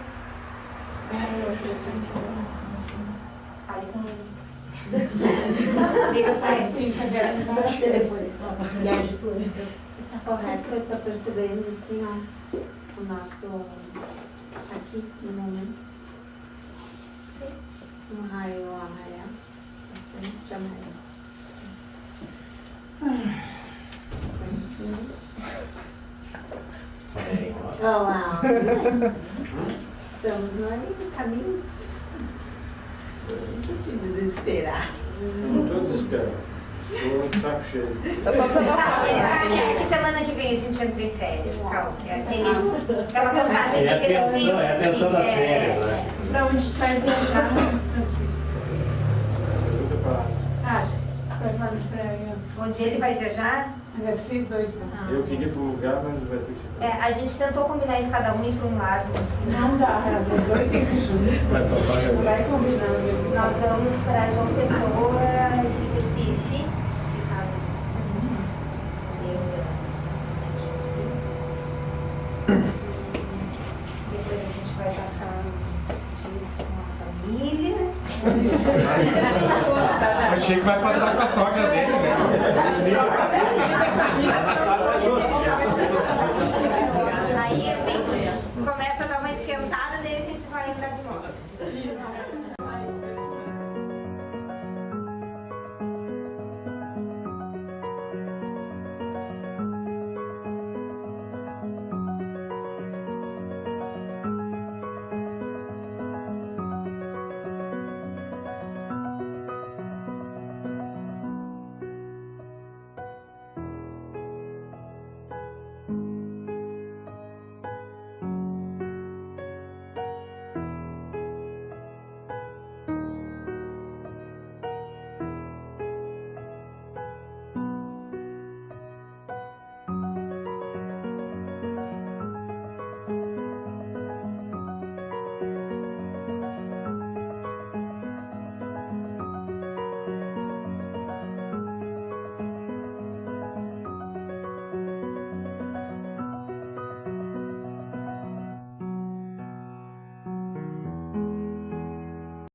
[SPEAKER 1] fale com ele.
[SPEAKER 10] Liga pra ele. Telefone. Viagem por ele.
[SPEAKER 4] Tá correto, eu tô percebendo assim, ó, o nosso aqui no momento. Um raio amarelo, bastante amarelo.
[SPEAKER 6] Falei, ó.
[SPEAKER 4] Olha lá, estamos no caminho. Não precisa se desesperar.
[SPEAKER 2] Eu não estou desesperado. Estou de saco cheio.
[SPEAKER 7] Tá só
[SPEAKER 1] É que semana que vem a gente entra em férias, calma. É aquela mensagem
[SPEAKER 6] É a
[SPEAKER 1] que
[SPEAKER 6] tensão, é a tensão das férias, né?
[SPEAKER 12] Pra onde tu vai viajar, Francisco?
[SPEAKER 2] Estou preparado.
[SPEAKER 12] Vai lá no praia.
[SPEAKER 1] Onde ele vai viajar?
[SPEAKER 12] Deve ser os dois, né?
[SPEAKER 2] Eu queria ir para o lugar, mas vai ter que ser.
[SPEAKER 1] A gente tentou combinar isso, cada um ir para um lado.
[SPEAKER 12] Não dá, os dois têm que ir juntos.
[SPEAKER 2] Vai para
[SPEAKER 12] Não vai combinar, assim.
[SPEAKER 1] Nós vamos para João Pessoa e Recife. Ficar no meio Depois a gente vai passar uns dias com a família.
[SPEAKER 13] Achei que vai passar com a sogra dele, né?